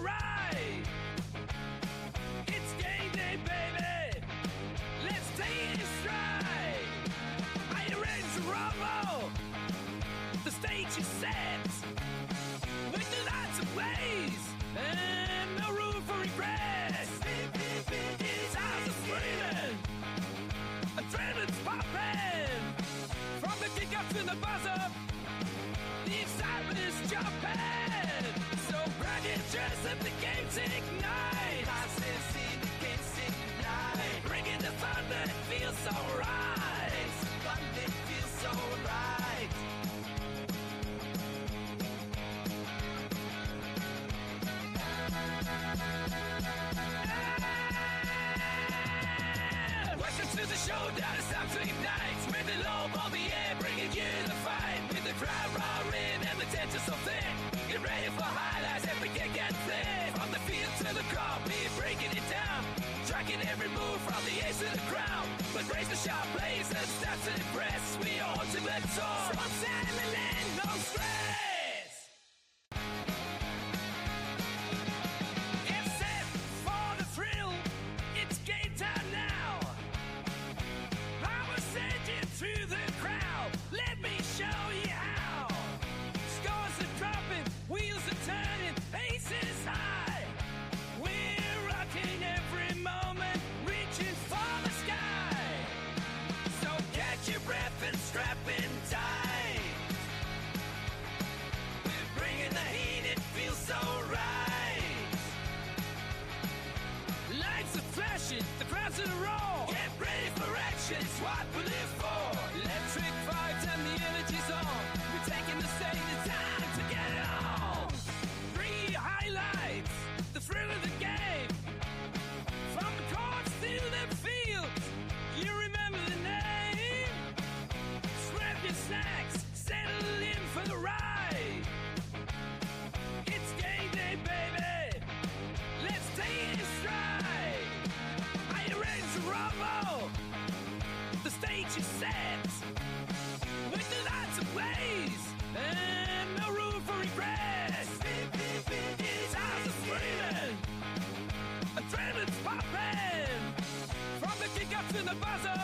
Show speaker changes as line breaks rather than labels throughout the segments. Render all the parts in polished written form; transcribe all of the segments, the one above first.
right. It's game day, baby. Let's take it in stride. Are you ready to rumble? The stage is set. With the lights ablaze and no room for regrets. It's hours of screaming, adrenaline's popping. From the kick-up to the buzzer, the excitement is jumping. So grab your chairs, let the games ignite. I said, see the games ignite. Bringing the thunder, it feels so right. It's fun, it feels so right. To the showdown, it's time to ignite. With the low on the air, bringing you the fight. With the crowd roaring and the tension so thick. Get ready for highlights, every kick and flip. From the field to the car, we're breaking it down. Tracking every move from the ace to the crown. But raise the sharp blades and stats to impress. We are ultimate source. From Sandland, no stress. It's set for the thrill. It's game time now. Send it to the crowd. Let me show you how. Scores are dropping, wheels are turning, aces high. We're rocking every moment, reaching for the sky. So catch your breath and strap in tight. We're bringing the heat, it feels so right. Lights are flashing, the crowd's in a roar. Get ready for action, it's what we live for. Electric vibes and the energy's on. We're taking the stage, it's time to get it on. 3 highlights, the thrill of the game. From the courts to the fields, you remember the name. Grab your snacks, settle in for the ride. It's game day, baby. Let's take it in stride. Are you ready to rumble? The stage is set. With the lights ablaze and no room for regrets. It's hours of screaming, adrenaline's popping. From the kick-up to the buzzer,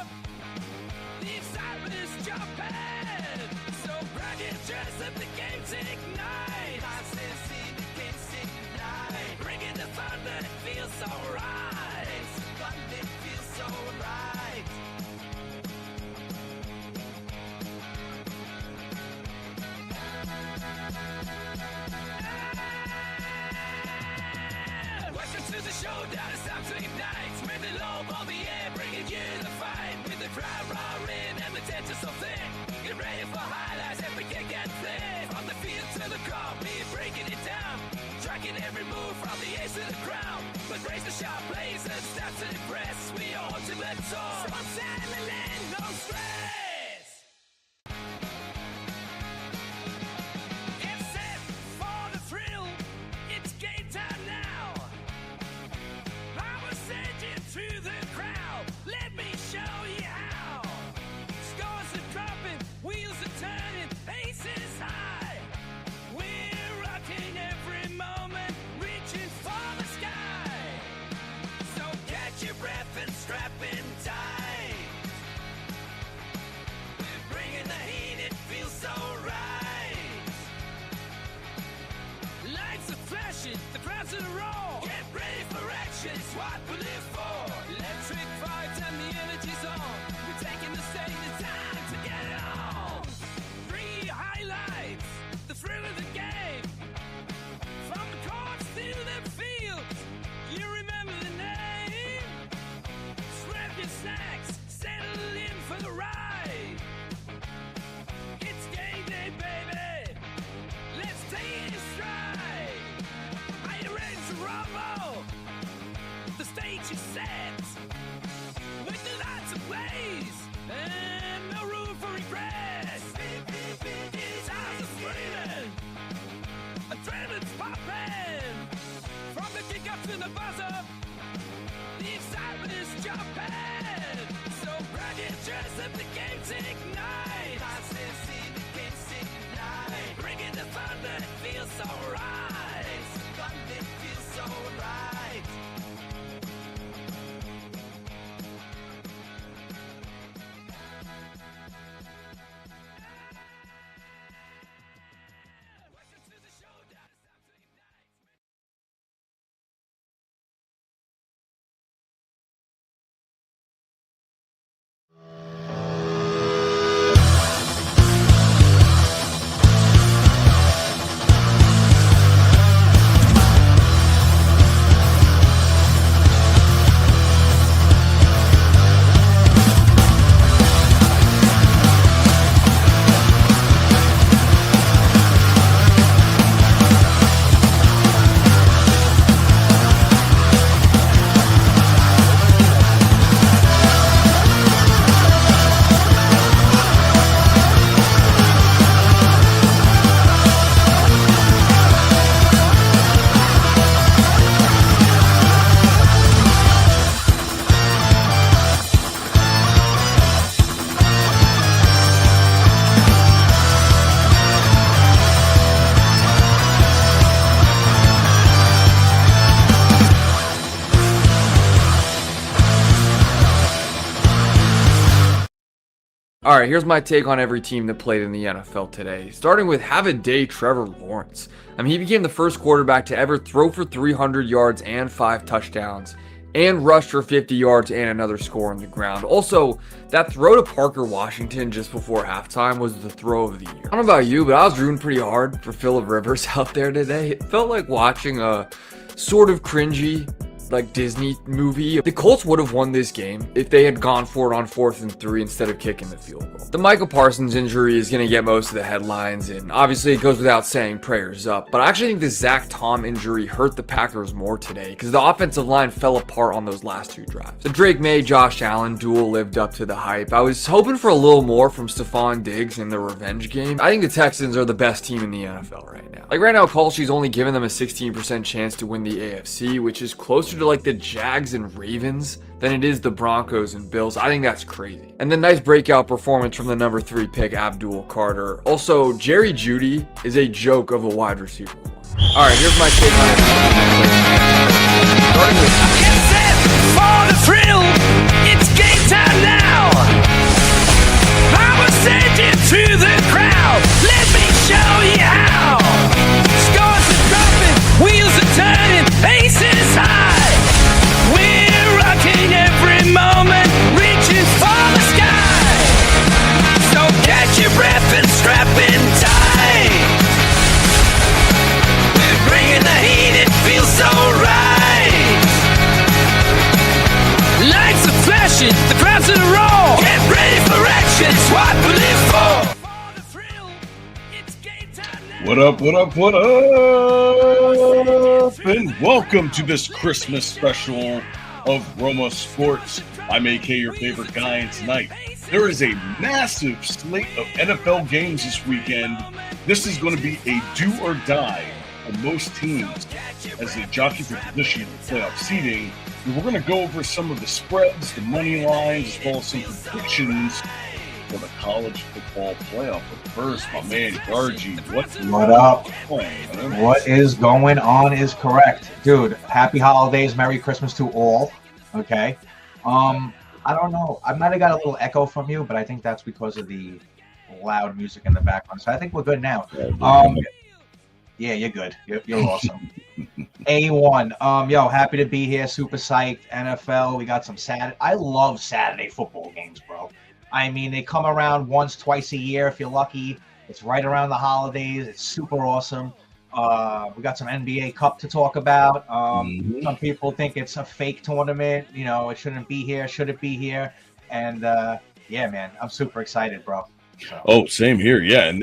the excitement is jumping. So grab your chairs, let the games ignite. I said, see the games ignite. Bringing the thunder, it feels so right. It's fun, it feels so right. Welcome to the showdown, it's time to ignite. With the low on the air, bringing you the fight. With the crowd roaring and the tension so thick. Get ready for highlights, every kick and flip. From the field to the car, we're breaking it down. Tracking every move from the ace to the crown. But raise the sharp blades and stats to impress. We are ultimate source. From Sandland, no stress. It's set for the thrill. It's game time now. I will send you to the crowd. Let me show you how. Scores are dropping, wheels are turning, aces high. We're rocking every moment, reaching for the sky. So catch your breath and strap in tight. We're bringing the heat, it feels so right. Lights are flashing, the crowd's in a roar. Get ready for action, it's what we live for. Electric vibes and the energy's on. We're taking the stage, it's time to get it on. 3 highlights, the thrill of the game. From the courts to the fields, you remember the name. Grab your snacks, settle in for the ride. It's game day, baby. Let's take it in stride. Are you ready to rumble? The stage is set. With the lights ablaze and no room for regrets. It's hours of screaming, adrenaline's popping. From the kick-up to the buzzer, the excitement is jumping. So grab your chairs, let the games ignite. I said, see the games ignite. Bringing the thunder, it feels so right. It's fun, it feels so
All right, here's my take on every team that played in the NFL today. Starting with have a day Trevor Lawrence. I mean, he became the first quarterback to ever throw for 300 yards and 5 touchdowns, and rushed for 50 yards and another score on the ground. Also, that throw to Parker Washington just before halftime was the throw of the year. I don't know about you, but I was rooting pretty hard for Phillip Rivers out there today. It felt like watching a sort of cringy Disney movie. The Colts would have won this game if they had gone for it on 4th and 3 instead of kicking the field goal. The Micah Parsons injury is going to get most of the headlines, and obviously it goes without saying, prayers up. But I actually think the Zach Tom injury hurt the Packers more today because the offensive line fell apart on those last 2 drives. The Drake May, Josh Allen duel lived up to the hype. I was hoping for a little more from Stephon Diggs in the revenge game. I think the Texans are the best team in the NFL right now. Right now, Kalshi's only given them a 16% chance to win the AFC, which is closer to the Jags and Ravens than it is the Broncos and Bills. I think that's crazy. And then nice breakout performance from the number 3 pick, Abdul Carter. Also, Jerry Jeudy is a joke of a wide receiver. All right, here's my take on it. Starting with
Get set for the thrill. It's game time now. I will send you to the crowd. Let me show you how. Scores are dropping, wheels are turning, aces high. We're rocking every moment, reaching for the sky. So catch your breath and strap in tight. We're bringing the heat, it feels so right. Lights are flashing, the crowd's in a roar. Get ready for action, it's what we live for.
What up, what up, what up? And welcome to this Christmas special of Roma Sports. I'm AK, your favorite guy, and tonight there is a massive slate of NFL games this weekend. This is going to be a do or die for most teams as they jockey for position in the playoff seeding. And we're going to go over some of the spreads, the money lines, as well as some predictions for the college football playoff. But first, my man Gargi,
what up? What is going on is correct, dude. Happy holidays, Merry Christmas to all. Okay. I don't know. I might have got a little echo from you, but I think that's because of the loud music in the background. So I think we're good now. Yeah, you're good. You're awesome. A1. Yo, happy to be here. Super psyched. NFL. We got some Saturday. I love Saturday football games, bro. I mean, they come around once, twice a year if you're lucky. It's right around the holidays. It's super awesome. We got some NBA Cup to talk about. Some people think it's a fake tournament. You know, it shouldn't be here. Should it be here? And yeah, man, I'm super excited, bro. So.
Oh, same here. Yeah, and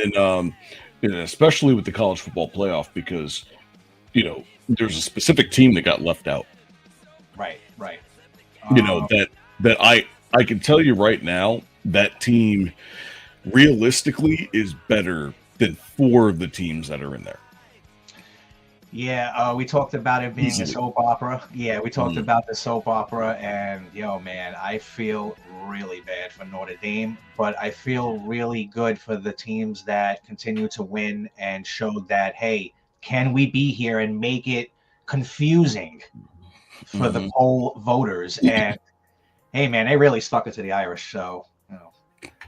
then especially with the college football playoff because there's a specific team that got left out.
Right.
That I can tell you right now. That team realistically is better than 4 of the teams that are in there.
Yeah, we talked about it being a soap opera. Yeah, we talked about the soap opera, and yo, man, I feel really bad for Notre Dame, but I feel really good for the teams that continue to win and show that, hey, can we be here and make it confusing for the poll voters? And hey, man, they really stuck it to the Irish, so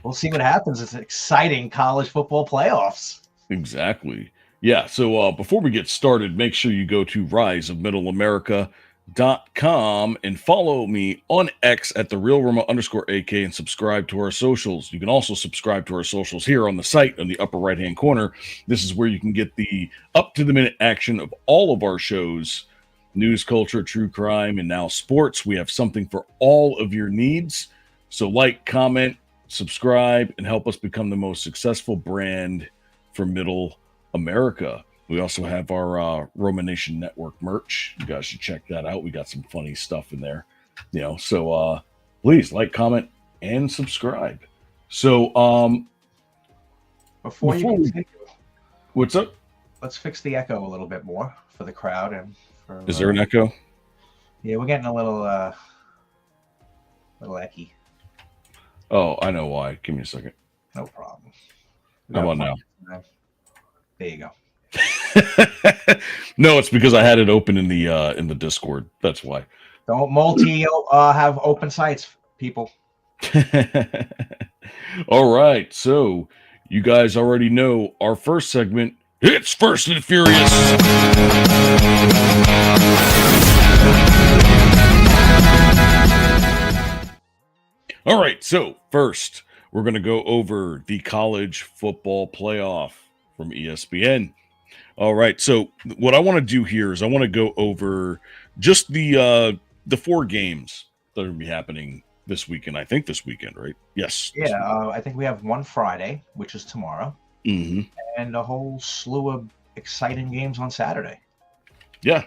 we'll see what happens. It's exciting college football playoffs.
Exactly. Yeah. So before we get started, make sure you go to riseofmiddleamerica.com and follow me on X at @therealRoma_AK and subscribe to our socials. You can also subscribe to our socials here on the site on the upper right-hand corner. This is where you can get the up-to-the-minute action of all of our shows. News, culture, true crime, and now sports. We have something for all of your needs. So like, comment, subscribe, and help us become the most successful brand for Middle America. We also have our Roma Nation Network merch. You guys should check that out. We got some funny stuff in there. So please like, comment, and subscribe. So
before you continue,
what's up?
Let's fix the echo a little bit more for the crowd and for.
Is there an echo?
Yeah, we're getting a little ecky.
Oh, I know why. Give me a second.
No problem.
How about now?
There you go.
No, it's because I had it open in the Discord. That's why.
Don't have open sites, people.
All right, so you guys already know our first segment. It's First and Furious. All right, so first, we're going to go over the college football playoff from ESPN. All right, so what I want to do here is I want to go over just the 4 games that are going to be happening this weekend. I think this weekend, right? Yes.
Yeah, I think we have one Friday, which is tomorrow,
Mm-hmm.
and a whole slew of exciting games on Saturday.
Yeah,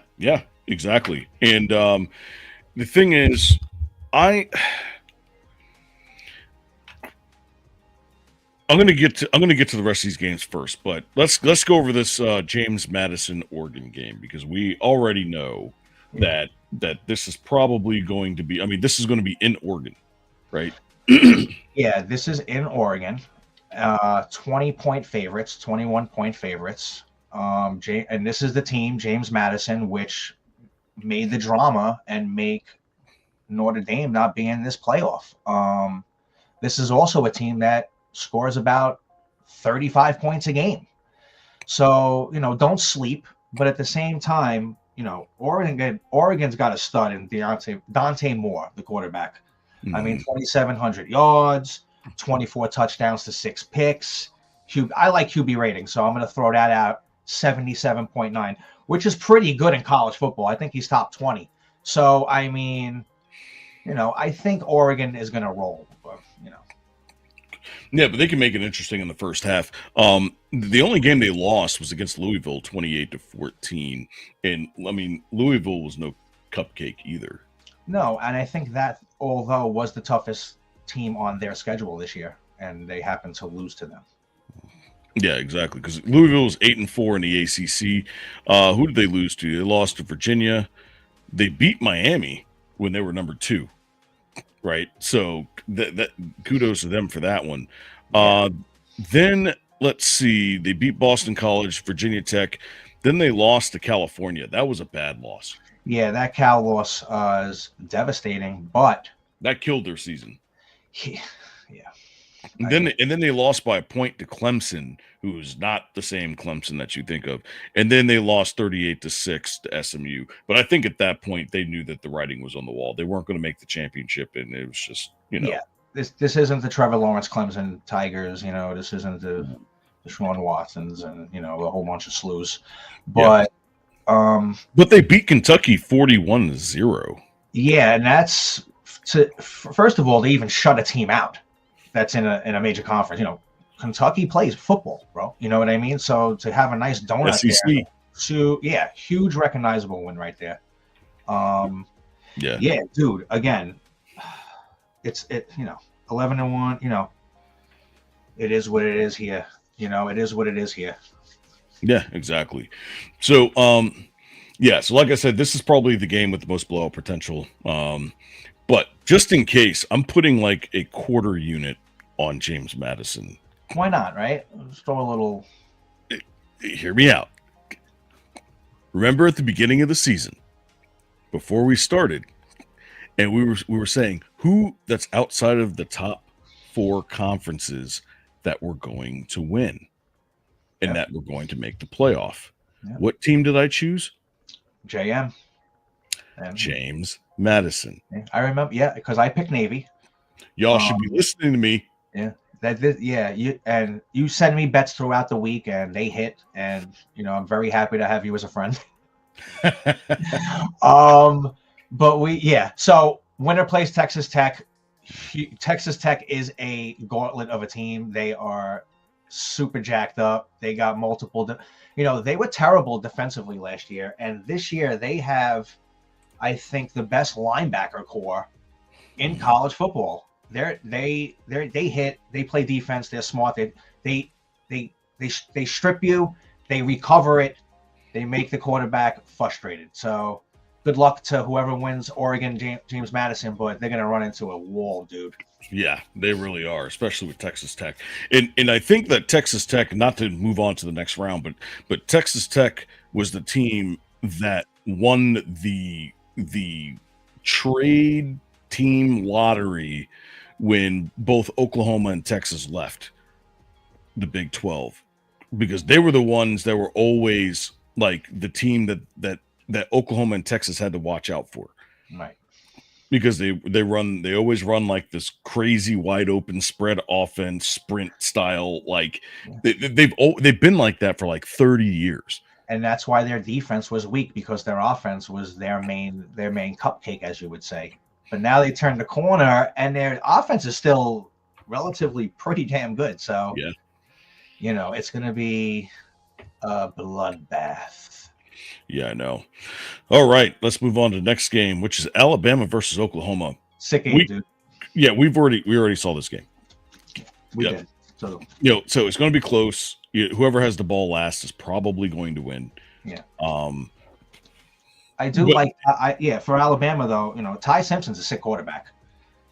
exactly. And the thing is, I'm gonna get to the rest of these games first, but let's go over this James Madison Oregon game, because we already know that this is probably going to be. I mean, this is going to be in Oregon, right?
Yeah, this is in Oregon. 20-point favorites, 21-point favorites. And this is the team, James Madison, which made the drama and make Notre Dame not be in this playoff. This is also a team that scores about 35 points a game. So, don't sleep. But at the same time, Oregon's got a stud in Dante Moore, the quarterback.
Mm-hmm.
I mean, 2,700 yards, 24 touchdowns to 6 picks. I like QB rating, so I'm going to throw that out, 77.9, which is pretty good in college football. I think he's top 20. So, I mean, I think Oregon is going to roll.
Yeah, but they can make it interesting in the first half. The only game they lost was against Louisville, 28-14. And, I mean, Louisville was no cupcake either.
No, and I think that, although was the toughest team on their schedule this year, and they happened to lose to them.
Yeah, exactly, because Louisville was 8-4 in the ACC. Who did they lose to? They lost to Virginia. They beat Miami when they were number 2. Right, so that kudos to them for that one. Then let's see, they beat Boston College, Virginia Tech. Then they lost to California. That was a bad loss.
Yeah, that Cal loss is devastating, but
that killed their season.
Yeah.
And then they lost by a point to Clemson, who is not the same Clemson that you think of. And then they lost 38-6 to SMU. But I think at that point they knew that the writing was on the wall. They weren't going to make the championship, and it was just,
Yeah, this isn't the Trevor Lawrence Clemson Tigers. This isn't the Deshaun Watsons and a whole bunch of slews. But
but they beat Kentucky 41-0.
Yeah, and that's first of all, they even shut a team out that's in a major conference. Kentucky plays football, bro. You know what I mean? So to have a nice donut there, huge recognizable win right there. Yeah, dude. Again, it's 11-1. It is what it is here. It is what it is here.
Yeah, exactly. So, so like I said, this is probably the game with the most blowout potential. But just in case, I'm putting like a quarter unit on James Madison.
Why not, right? Just throw a little.
Hear me out. Remember at the beginning of the season, before we started, and we were saying who that's outside of the top 4 conferences that we're going to win and that we're going to make the playoff. Yep. What team did I choose?
JM.
James Madison.
I remember, because I picked Navy.
Y'all should be listening to me.
Yeah. You send me bets throughout the week, and they hit, and I'm very happy to have you as a friend. So winner plays Texas Tech. Texas Tech is a gauntlet of a team. They are super jacked up. They got multiple. They were terrible defensively last year, and this year they have, I think, the best linebacker core in college football. They hit. They play defense. They're smart. They strip you. They recover it. They make the quarterback frustrated. So good luck to whoever wins Oregon, James Madison, but they're gonna run into a wall, dude.
Yeah, they really are, especially with Texas Tech. And I think that Texas Tech, not to move on to the next round, but Texas Tech was the team that won the trade team lottery when both Oklahoma and Texas left the Big 12, because they were the ones that were always like the team that Oklahoma and Texas had to watch out for.
Right.
Because they always run like this crazy wide open spread offense, sprint style. Like they've been like that for like 30 years.
And that's why their defense was weak, because their offense was their main cupcake, as you would say. But now they turned the corner, and their offense is still relatively pretty damn good. So,
yeah,
it's going to be a bloodbath.
Yeah, I know. All right, let's move on to the next game, which is Alabama versus Oklahoma.
Sick game, dude.
Yeah, we already saw this game.
We did. So
so it's going to be close. Whoever has the ball last is probably going to win.
Yeah. I do for Alabama though. Ty Simpson's a sick quarterback.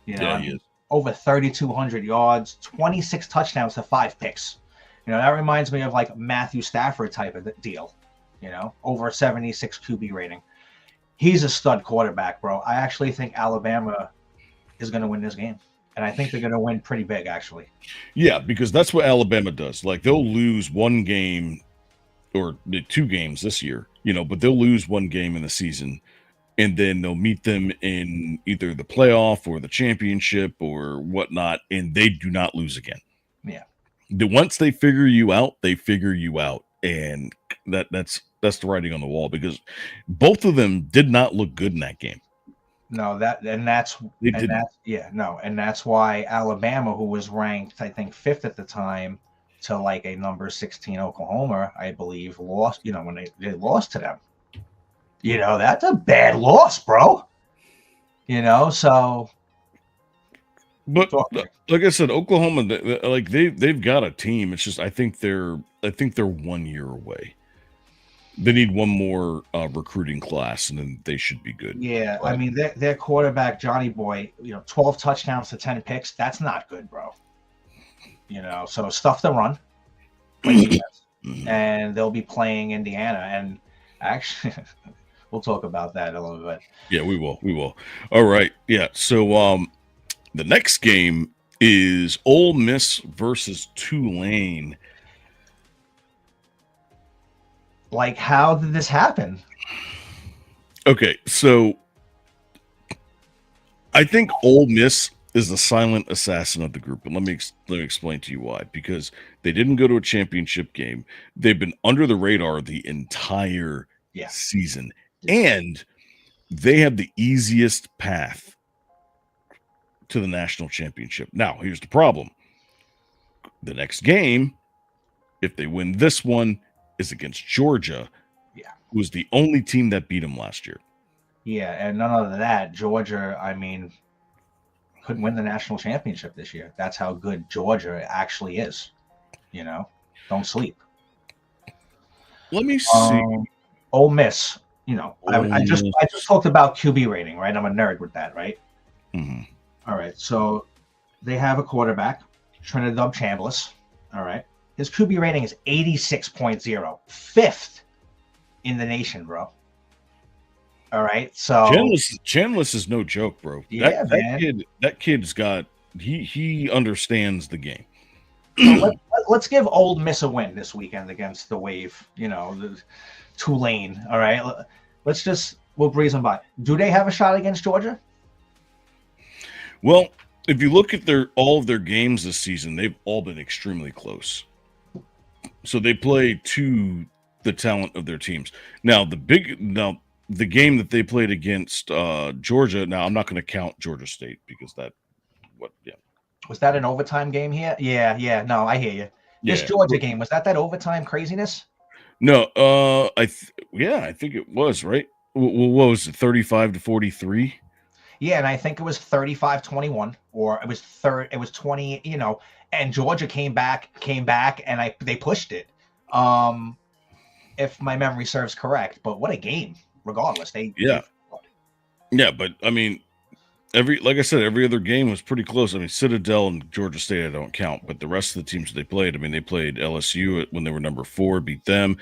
He is.
Over 3,200 yards, 26 touchdowns to 5 picks. That reminds me of like Matthew Stafford type of deal. Over 76 QB rating. He's a stud quarterback, bro. I actually think Alabama is going to win this game. And I think they're going to win pretty big, actually.
Yeah, because that's what Alabama does. Like, they'll lose one game or 2 games this year, but they'll lose one game in the season. And then they'll meet them in either the playoff or the championship or whatnot, and they do not lose again.
Yeah.
Once they figure you out, they figure you out. And that's the writing on the wall, because both of them did not look good in that game.
No, that's why Alabama, who was ranked, I think, 5th at the time to like a number 16 Oklahoma, I believe, lost, when they lost to them. That's a bad loss, bro. So.
But like I said, Oklahoma, like they've got a team. It's just I think they're 1 year away. They need one more recruiting class, and then they should be good.
Yeah, I mean, their quarterback, Johnny Boy, 12 touchdowns to 10 picks. That's not good, bro. So stuff the run. And they'll be playing Indiana. And actually, we'll talk about that a little bit.
Yeah, we will. All right. Yeah, so the next game is Ole Miss versus Tulane.
Like, how did this happen?
Okay, so I think Ole Miss is the silent assassin of the group, and let me explain to you why. Because they didn't go to a championship game. They've been under the radar the entire season, and they have the easiest path to the national championship. Now, here's the problem. The next game, if they win this one, is against Georgia, who was the only team that beat them last year.
Yeah, and none of that. Georgia, I mean, couldn't win the national championship this year. That's how good Georgia actually is. Don't sleep.
Let me see.
Ole Miss, I just talked about QB rating, right? I'm a nerd with that, right?
Mm-hmm.
All right, so they have a quarterback, Trinidad Chambliss, all right? His QB rating is 86.0, 5th in the nation, bro. All right, so
Chambliss is no joke, bro.
Yeah, man.
That kid's got he understands the game.
Let's give Ole Miss a win this weekend against the Wave, the Tulane. All right, we'll breeze them by. Do they have a shot against Georgia?
Well, if you look at all of their games this season, they've all been extremely close. So they play to the talent of their teams. Now, the game that they played against Georgia. Now, I'm not going to count Georgia State because
was that an overtime game here? Yeah. No, I hear you. This Georgia game, was that overtime craziness?
No, I think it was, right. What was it? 35-43.
Yeah, and I think it was 35-21, or it was 20. And Georgia came back, and they pushed it. If my memory serves correct, but what a game! Regardless, but I mean,
like I said, every other game was pretty close. I mean, Citadel and Georgia State I don't count, but the rest of the teams they played. I mean, they played LSU when they were number 4, beat them.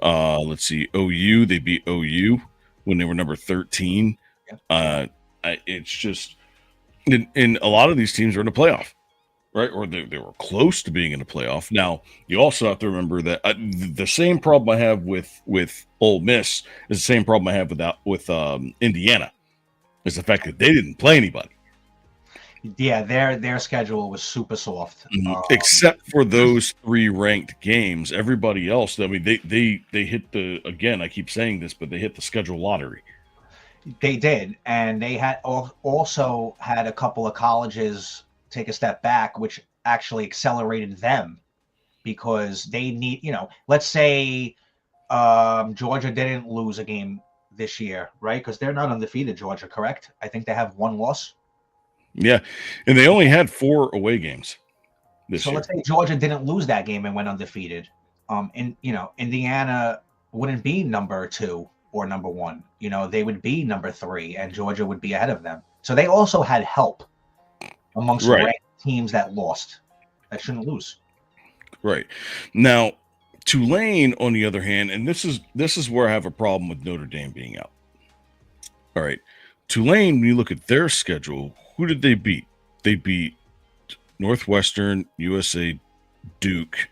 Let's see, OU, they beat OU when they were number 13.
Yeah.
It's just And a lot of these teams are in a playoff, right? Or they were close to being in a playoff. Now, you also have to remember that the same problem I have with Ole Miss is the same problem I have with Indiana, is the fact that they didn't play anybody.
Yeah, their schedule was super soft.
Except for those 3 ranked games, everybody else, I mean, they hit the, again, I keep saying this, but they hit the schedule lottery.
They did, and they had also had a couple of colleges take a step back, which actually accelerated them because they need, let's say Georgia didn't lose a game this year, right? Because they're not undefeated, Georgia, correct? I think they have 1 loss.
Yeah, and they only had 4 away games this year.
So let's say Georgia didn't lose that game and went undefeated. Indiana wouldn't be number 2 or number 1. They would be number 3, and Georgia would be ahead of them. So they also had help amongst ranked teams that lost, that shouldn't lose.
Right. Now, Tulane, on the other hand, and this is where I have a problem with Notre Dame being out. All right. Tulane, when you look at their schedule, who did they beat? They beat Northwestern, USA, Duke.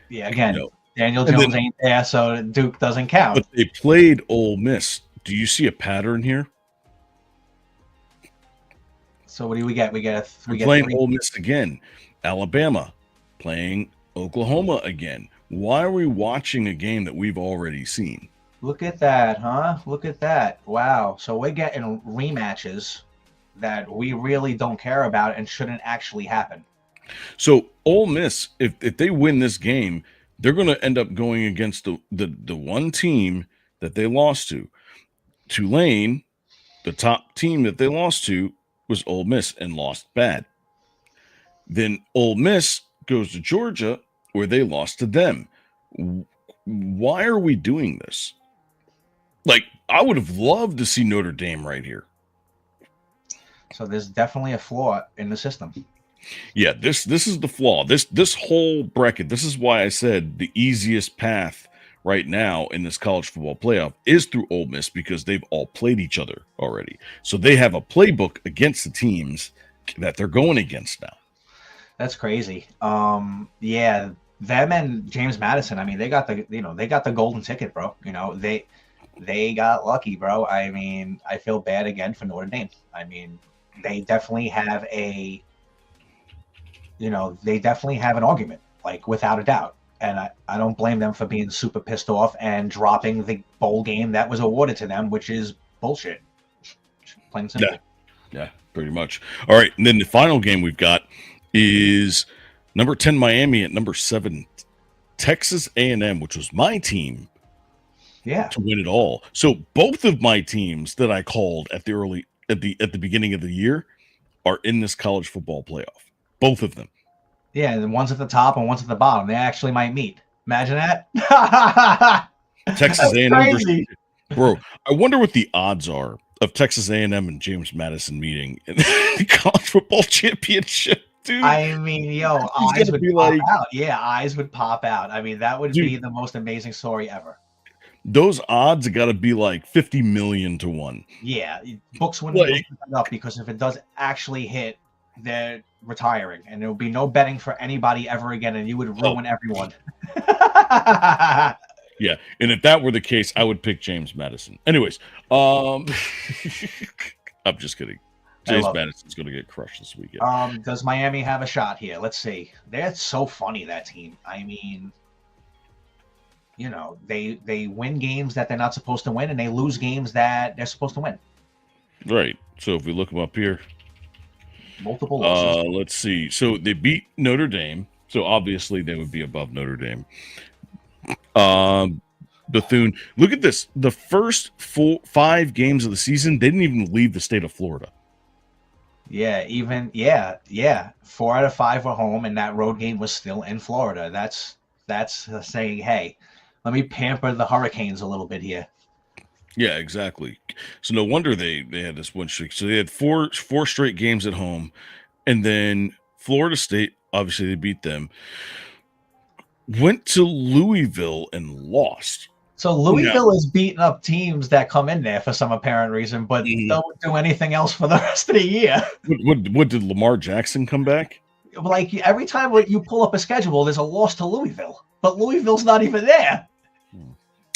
Yeah, again, Daniel Jones ain't there, so Duke doesn't count.
But they played Ole Miss. Do you see a pattern here?
So what do we get? We get
playing 3. Ole Miss again. Alabama playing Oklahoma again. Why are we watching a game that we've already seen?
Look at that, huh? Look at that. Wow. So we're getting rematches that we really don't care about and shouldn't actually happen.
So Ole Miss, if they win this game, they're going to end up going against the one team that they lost to. Tulane, the top team that they lost to, was Ole Miss and lost bad. Then Ole Miss goes to Georgia, where they lost to them. Why are we doing this? Like, I would have loved to see Notre Dame right here.
So there's definitely a flaw in the system.
Yeah, this is the flaw. This whole bracket, this is why I said the easiest path right now in this college football playoff is through Ole Miss, because they've all played each other already. So they have a playbook against the teams that they're going against now.
That's crazy. Yeah, them and James Madison, I mean, they got the golden ticket, bro. They got lucky, bro. I mean, I feel bad again for Notre Dame. I mean, they definitely have an argument, like, without a doubt. And I don't blame them for being super pissed off and dropping the bowl game that was awarded to them, which is bullshit. Plain and simple.
Yeah, pretty much. All right, and then the final game we've got is number 10 Miami at number 7 Texas A&M, which was my team.
Yeah.
To win it all. So both of my teams that I called at the beginning of the year are in this college football playoff. Both of them.
Yeah, and one's at the top and one's at the bottom. They actually might meet. Imagine that.
Texas A&M versus, bro. I wonder what the odds are of Texas A&M and James Madison meeting in the college football championship, dude.
I mean, eyes would pop out. Yeah, eyes would pop out. I mean, that would be the most amazing story ever.
Those odds got to be like 50 million to 1.
Yeah, books wouldn't look it up, because if it does actually hit, they're retiring, and there will be no betting for anybody ever again, and you would ruin everyone.
Yeah, and if that were the case, I would pick James Madison. Anyways, I'm just kidding. James Madison's going to get crushed this weekend.
Does Miami have a shot here? Let's see. They're so funny, that team. I mean, they win games that they're not supposed to win, and they lose games that they're supposed to win.
Right. So if we look them up here,
multiple losses.
Let's see. So they beat Notre Dame. So obviously they would be above Notre Dame. Bethune. Look at this. The first 5 games of the season, they didn't even leave the state of Florida.
Yeah, 4 out of 5 were home, and that road game was still in Florida. That's saying, hey, let me pamper the Hurricanes a little bit here.
Yeah, exactly. So no wonder they had this win streak. So they had four straight games at home, and then Florida State, obviously they beat them, went to Louisville and lost.
So Louisville is beating up teams that come in there for some apparent reason, but don't do anything else for the rest of the year.
What did Lamar Jackson come back?
Like every time you pull up a schedule, there's a loss to Louisville, but Louisville's not even there.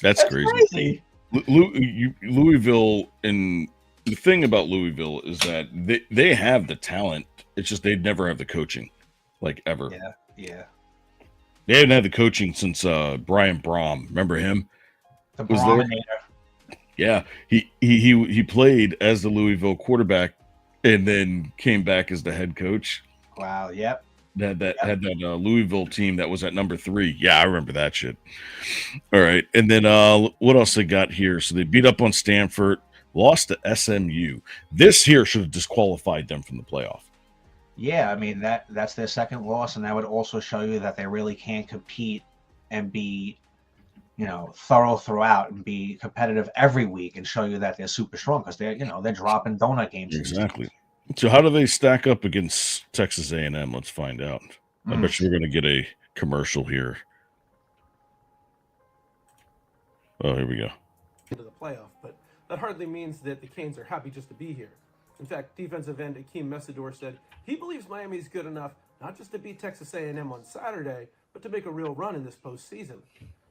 That's crazy. Louisville, and the thing about Louisville is that they have the talent. It's just they'd never have the coaching, like ever.
Yeah.
They haven't had the coaching since Brian Brom. Remember him?
The Brominator.
Yeah, he played as the Louisville quarterback, and then came back as the head coach.
Wow. Yep.
Had that Louisville team that was at number 3. Yeah, I remember that shit. All right, and then what else they got here? So they beat up on Stanford, lost to SMU. This here should have disqualified them from the playoff.
Yeah, I mean that's their second loss, and that would also show you that they really can't compete and be, thorough throughout and be competitive every week, and show you that they're super strong because they're dropping donut games.
Exactly. So how do they stack up against Texas A&M? Let's find out. I bet you we're going to get a commercial here. Oh, here we go.
Into the playoff, but that hardly means that the Canes are happy just to be here. In fact, defensive end Akeem Messidor said he believes Miami's good enough not just to beat Texas A&M on Saturday, but to make a real run in this postseason.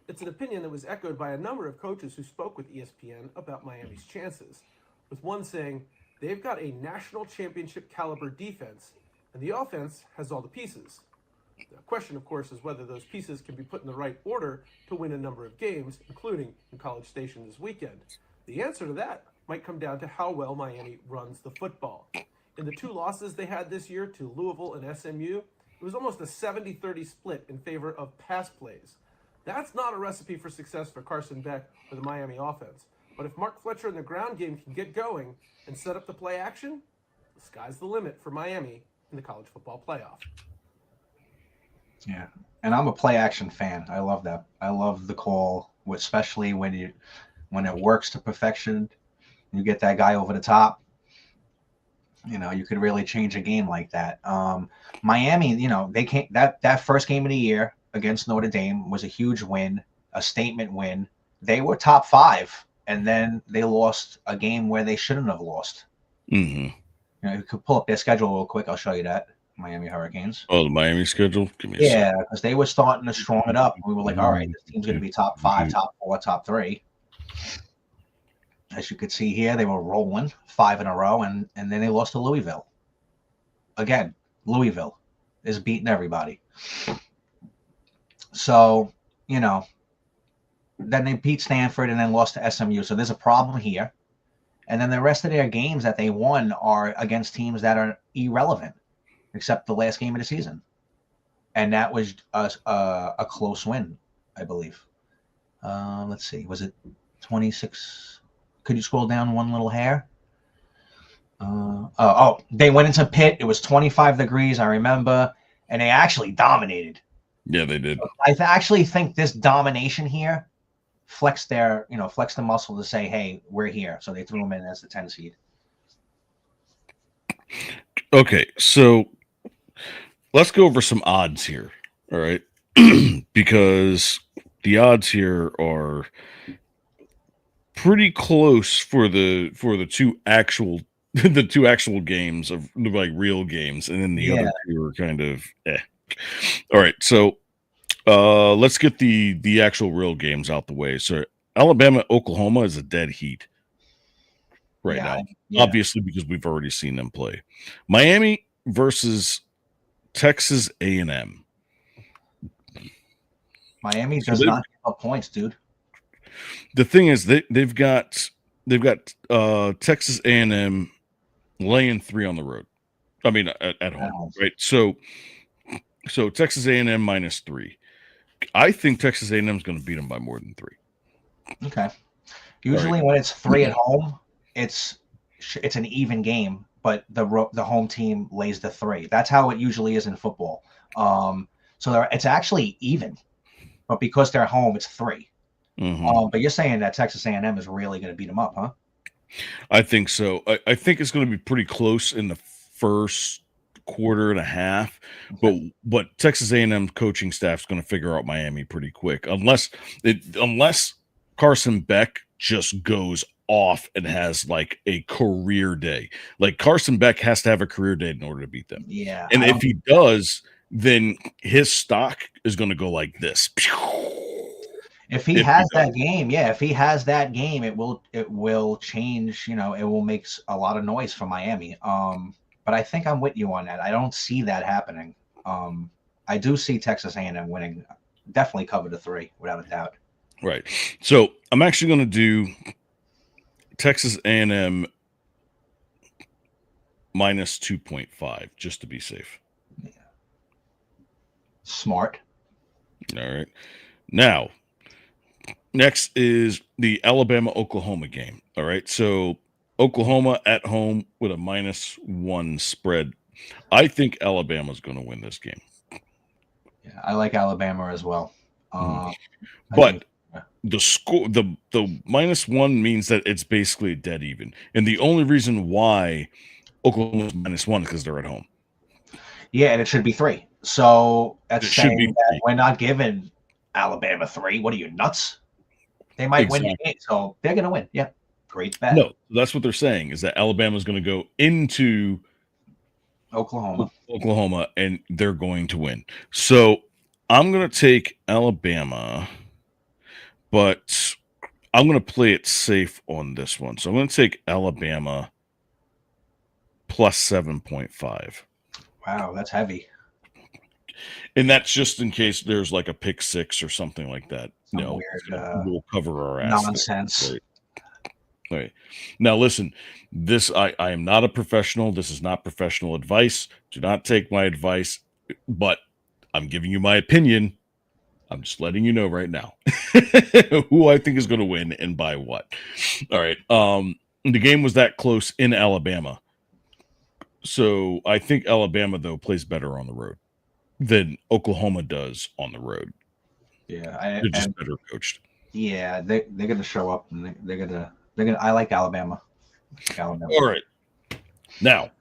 It's an opinion that was echoed by a number of coaches who spoke with ESPN about Miami's chances, with one saying, they've got a national championship caliber defense, and the offense has all the pieces. The question, of course, is whether those pieces can be put in the right order to win a number of games, including in College Station this weekend. The answer to that might come down to how well Miami runs the football. In the 2 losses they had this year to Louisville and SMU, it was almost a 70-30 split in favor of pass plays. That's not a recipe for success for Carson Beck or the Miami offense. But if Mark Fletcher in the ground game can get going and set up the play action, the sky's the limit for Miami in the college football playoff.
Yeah, and I'm a play action fan. I love that. I love the call, especially when it works to perfection. You get that guy over the top. You could really change a game like that. Miami, they can't. That first game of the year against Notre Dame was a huge win, a statement win. They were top 5. And then they lost a game where they shouldn't have lost.
Mm-hmm.
You could pull up their schedule real quick. I'll show you that. Miami Hurricanes.
Oh, the Miami schedule?
Give me a second. Because they were starting to strong it up. We were like, all right, this team's going to be top 5, top 4, top 3. As you could see here, they were rolling 5 in a row, and then they lost to Louisville. Again, Louisville is beating everybody. So, then they beat Stanford and then lost to SMU. So there's a problem here. And then the rest of their games that they won are against teams that are irrelevant, except the last game of the season. And that was a close win, I believe. Let's see. Was it 26? Could you scroll down one little hair? They went into Pitt. It was 25 degrees, I remember. And they actually dominated.
Yeah, they did.
I actually think this domination here flex the muscle to say, hey, we're here. So they threw him in as the 10 seed.
Okay, so let's go over some odds here. All right. Because the odds here are pretty close for the 2 actual games of like real games, and then the other 2 are kind of All right, so let's get the actual real games out the way. So Alabama, Oklahoma is a dead heat right now, obviously, because we've already seen them play. Miami versus Texas A&M.
Miami does not give up points, dude.
The thing is, they've got Texas A&M laying 3 on the road. I mean, at home, right? So Texas A&M -3. I think Texas A&M is going to beat them by more than 3.
Okay. Usually, when it's 3 at home, it's an even game, but the home team lays the 3. That's how it usually is in football. So it's actually even, but because they're home, it's 3.
Mm-hmm.
But you're saying that Texas A&M is really going to beat them up, huh?
I think so. I think it's going to be pretty close in the first quarter and a half, but Texas A&M coaching staff is going to figure out Miami pretty quick, unless Carson Beck just goes off and has like a career day. Like Carson Beck has to have a career day in order to beat them.
Yeah.
And if he does, then his stock is going to go like this.
If he has that game, it will change. It will make a lot of noise for Miami. But I think I'm with you on that. I don't see that happening. I do see Texas A&M winning. Definitely cover the 3 without a doubt.
Right. So I'm actually going to do Texas A&M minus 2.5 just to be safe.
Yeah. Smart.
All right. Now, next is the Alabama-Oklahoma game. All right. So Oklahoma at home with a -1 spread. I think Alabama's going to win this game.
Yeah, I like Alabama as well.
But the score, the -1 means that it's basically dead even. And the only reason why Oklahoma's -1 is because they're at home.
Yeah, and it should be 3. So that's
It should be
saying that
3.
we're not giving Alabama 3. What are you, nuts? They might win the game, so they're going to win. Yeah, great bet.
No, that's what they're saying is that Alabama's going to go into
Oklahoma,
and they're going to win. So I'm going to take Alabama, but I'm going to play it safe on this one. So I'm going to take Alabama plus 7.5.
Wow, that's heavy.
And that's just in case there's like a pick 6 or something like that.
Some weird,
we'll cover our ass.
Nonsense.
Right. Now, listen, I am not a professional. This is not professional advice. Do not take my advice, but I'm giving you my opinion. I'm just letting you know right now who I think is going to win and by what. All right. The game was that close in Alabama. So I think Alabama, though, plays better on the road than Oklahoma does on the road.
Yeah.
They're just better coached.
Yeah, they're going to show up and they're going to. I like Alabama.
All right. Now,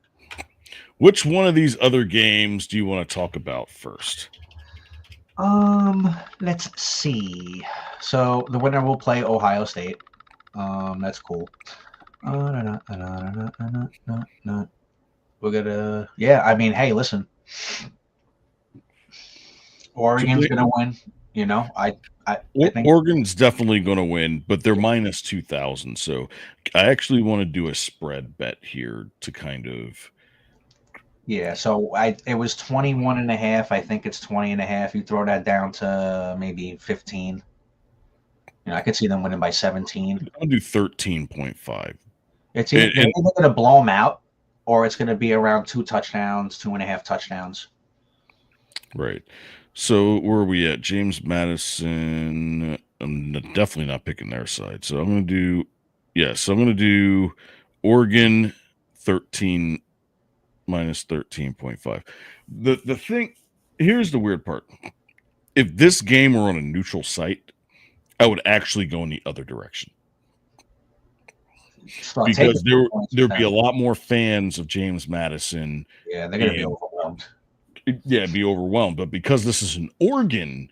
which one of these other games do you want to talk about first?
Let's see. So the winner will play Ohio State. That's cool. We're gonna. Yeah, I mean, hey, listen. Oregon's gonna win. I think
Oregon's definitely going to win, but they're minus 2,000. So I actually want to do a spread bet here to kind of.
Yeah, so it was 21.5. I think it's 20.5. You throw that down to maybe 15. I could see them winning by 17.
I'll do 13.5.
It's either going to blow them out, or it's going to be around 2 touchdowns, 2.5 touchdowns.
Right. So where are we at? James Madison. I'm definitely not picking their side. So I'm going to do, so I'm going to do Oregon 13 minus 13.5. The thing, here's the weird part. If this game were on a neutral site, I would actually go in the other direction. Because there'd be a lot more fans of James Madison.
Yeah, they're going to be overwhelmed.
Yeah, be overwhelmed. But because this is an Oregon,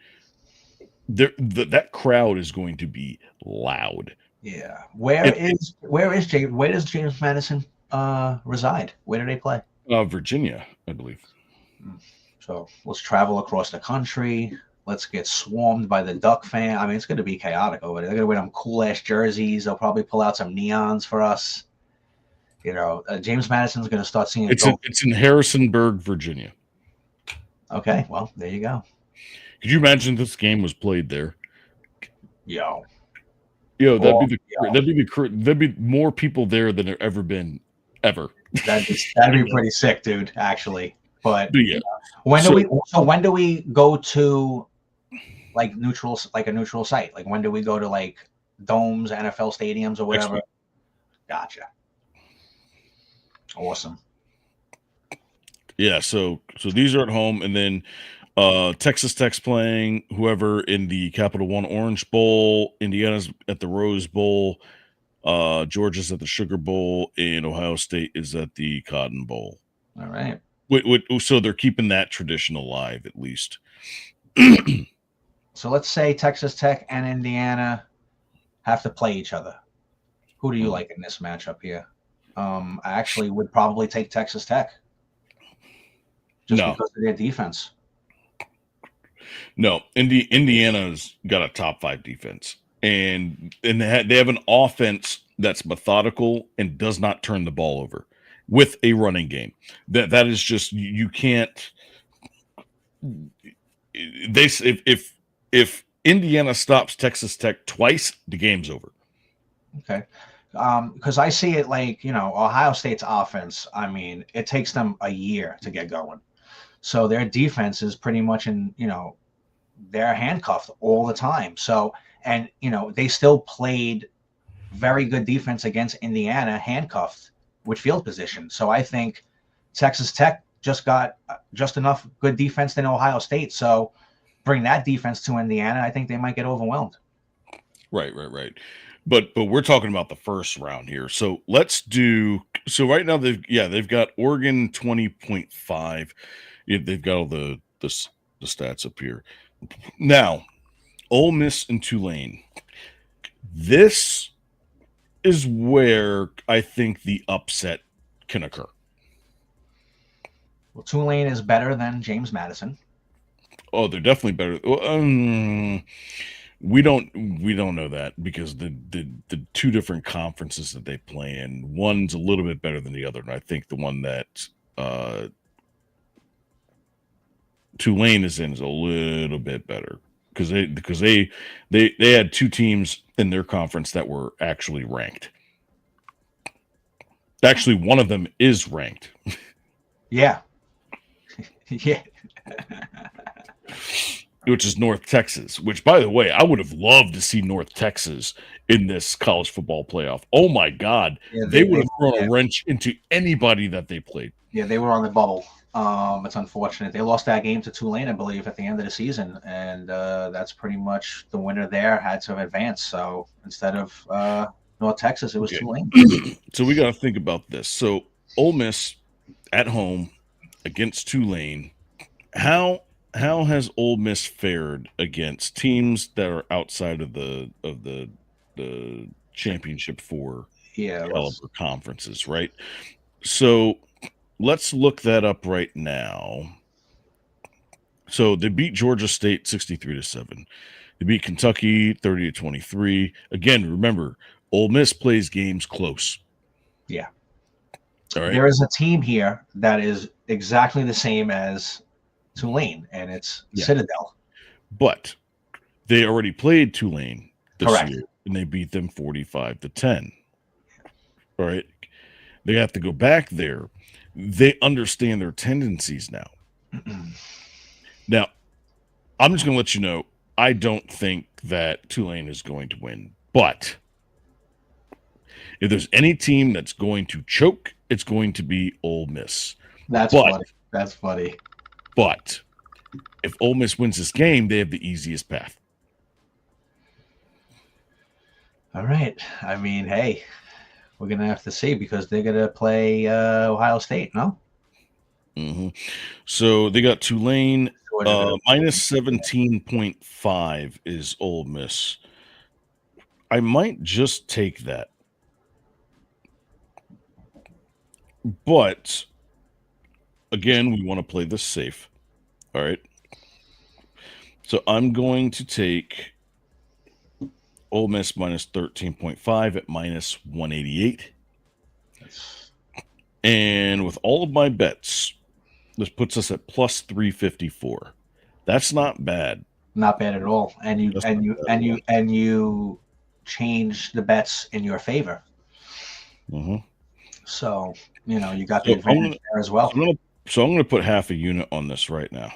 that crowd is going to be loud.
Yeah. Where does James Madison reside? Where do they play?
Virginia, I believe.
So let's travel across the country. Let's get swarmed by the Duck fan. I mean, it's going to be chaotic over there. They're going to wear them cool-ass jerseys. They'll probably pull out some neons for us. James Madison's going to start seeing
it's in Harrisonburg, Virginia.
Okay, well, there you go.
Could you imagine this game was played there?
Yo,
there'd be more people there than there ever been ever.
That'd be pretty sick, dude. Actually, but
yeah.
When do we go to like a neutral site? Like when do we go to like domes, NFL stadiums, or whatever? Gotcha. Awesome.
Yeah, so these are at home, and then Texas Tech's playing whoever in the Capital One Orange Bowl, Indiana's at the Rose Bowl, Georgia's at the Sugar Bowl, and Ohio State is at the Cotton Bowl.
All right.
So they're keeping that tradition alive, at least.
So let's say Texas Tech and Indiana have to play each other. Who do you like in this matchup here? I actually would probably take Texas Tech just because of their defense.
No, Indiana's got a top 5 defense, and they have an offense that's methodical and does not turn the ball over with a running game. That is just, you can't. If Indiana stops Texas Tech twice, the game's over.
Okay. Because I see it like, Ohio State's offense, I mean, it takes them a year to get going. So their defense is pretty much they're handcuffed all the time. So, and, they still played very good defense against Indiana handcuffed with field position. So I think Texas Tech just got just enough good defense than Ohio State. So bring that defense to Indiana, I think they might get overwhelmed.
Right. But we're talking about the first round here. So so right now they've got Oregon 20.5. They've got all the stats up here. Now, Ole Miss and Tulane. This is where I think the upset can occur.
Well, Tulane is better than James Madison.
Oh, they're definitely better. We don't know that because the two different conferences that they play in, one's a little bit better than the other, and I think the one that Tulane is in is a little bit better because they had two teams in their conference that were actually ranked. Actually, one of them is ranked.
Yeah. Yeah.
Which is North Texas, which, by the way, I would have loved to see North Texas in this college football playoff. Oh, my God. Yeah, they would have thrown a wrench into anybody that they played.
Yeah, they were on the bubble. It's unfortunate. They lost that game to Tulane, I believe, at the end of the season, and that's pretty much the winner there had to advance. So instead of North Texas, it was Tulane.
So we got to think about this. So Ole Miss at home against Tulane. How has Ole Miss fared against teams that are outside of the championship 4 caliber conferences, right? So let's look that up right now. So they beat Georgia State 63-7. They beat Kentucky 30-23. Again, remember, Ole Miss plays games close.
Yeah.
All right.
There is a team here that is exactly the same as Tulane, and it's Citadel.
But they already played Tulane this
Correct.
year, and they beat them 45-10. All right. They have to go back there. They understand their tendencies now. Now, I'm just going to let you know, I don't think that Tulane is going to win. But if there's any team that's going to choke, it's going to be Ole Miss.
That's funny.
But if Ole Miss wins this game, they have the easiest path.
All right. I mean, hey, we're going to have to see because they're going to play Ohio State, no?
Mm-hmm. So they got Tulane minus 17.5 is Ole Miss. I might just take that. But again, we want to play this safe. All right. So I'm going to take Ole Miss minus 13.5 at minus 188. And with all of my bets, this puts us at plus 354. That's not bad.
Not bad at all. And you change the bets in your favor.
Mm-hmm.
So, you got the advantage there as well.
So I'm going to put half a unit on this right now.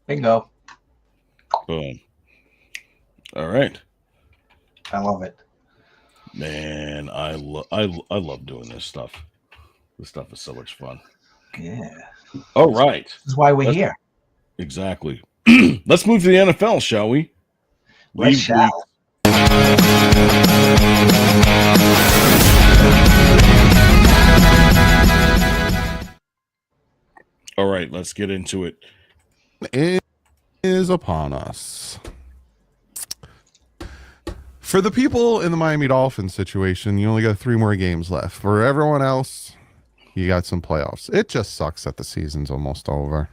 Bingo.
Boom. All right.
I love it.
Man, I love doing this stuff. This stuff is so much fun.
Yeah.
All right.
This is why we're here.
Exactly. Let's move to the NFL, shall we?
We shall.
All right, let's get into it.
It is upon us. For the people in the Miami Dolphins situation, you only got 3 more games left. For everyone else, you got some playoffs. It just sucks that the season's almost over.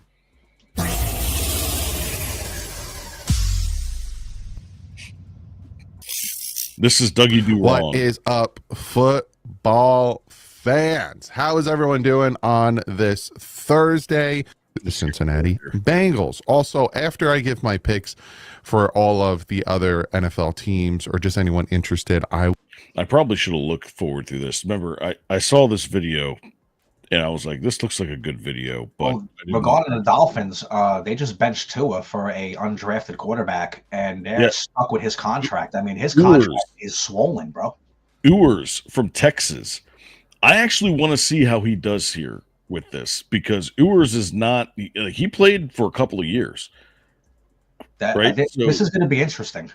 This is Dougie Do Wrong.
What is up, football fans? How is everyone doing on this Thursday? The Cincinnati Bengals. Also, after I give my picks for all of the other NFL teams or just anyone interested, I
probably should have looked forward to this. Remember, I saw this video and I was like, this looks like a good video. But
regarding the Dolphins, they just benched Tua for a undrafted quarterback, and they're stuck with his contract. I mean, his contract is swollen, bro.
Ewers from Texas. I actually want to see how he does here with this, because Ewers is not, he played for a couple of years. Right?
This is going to be interesting.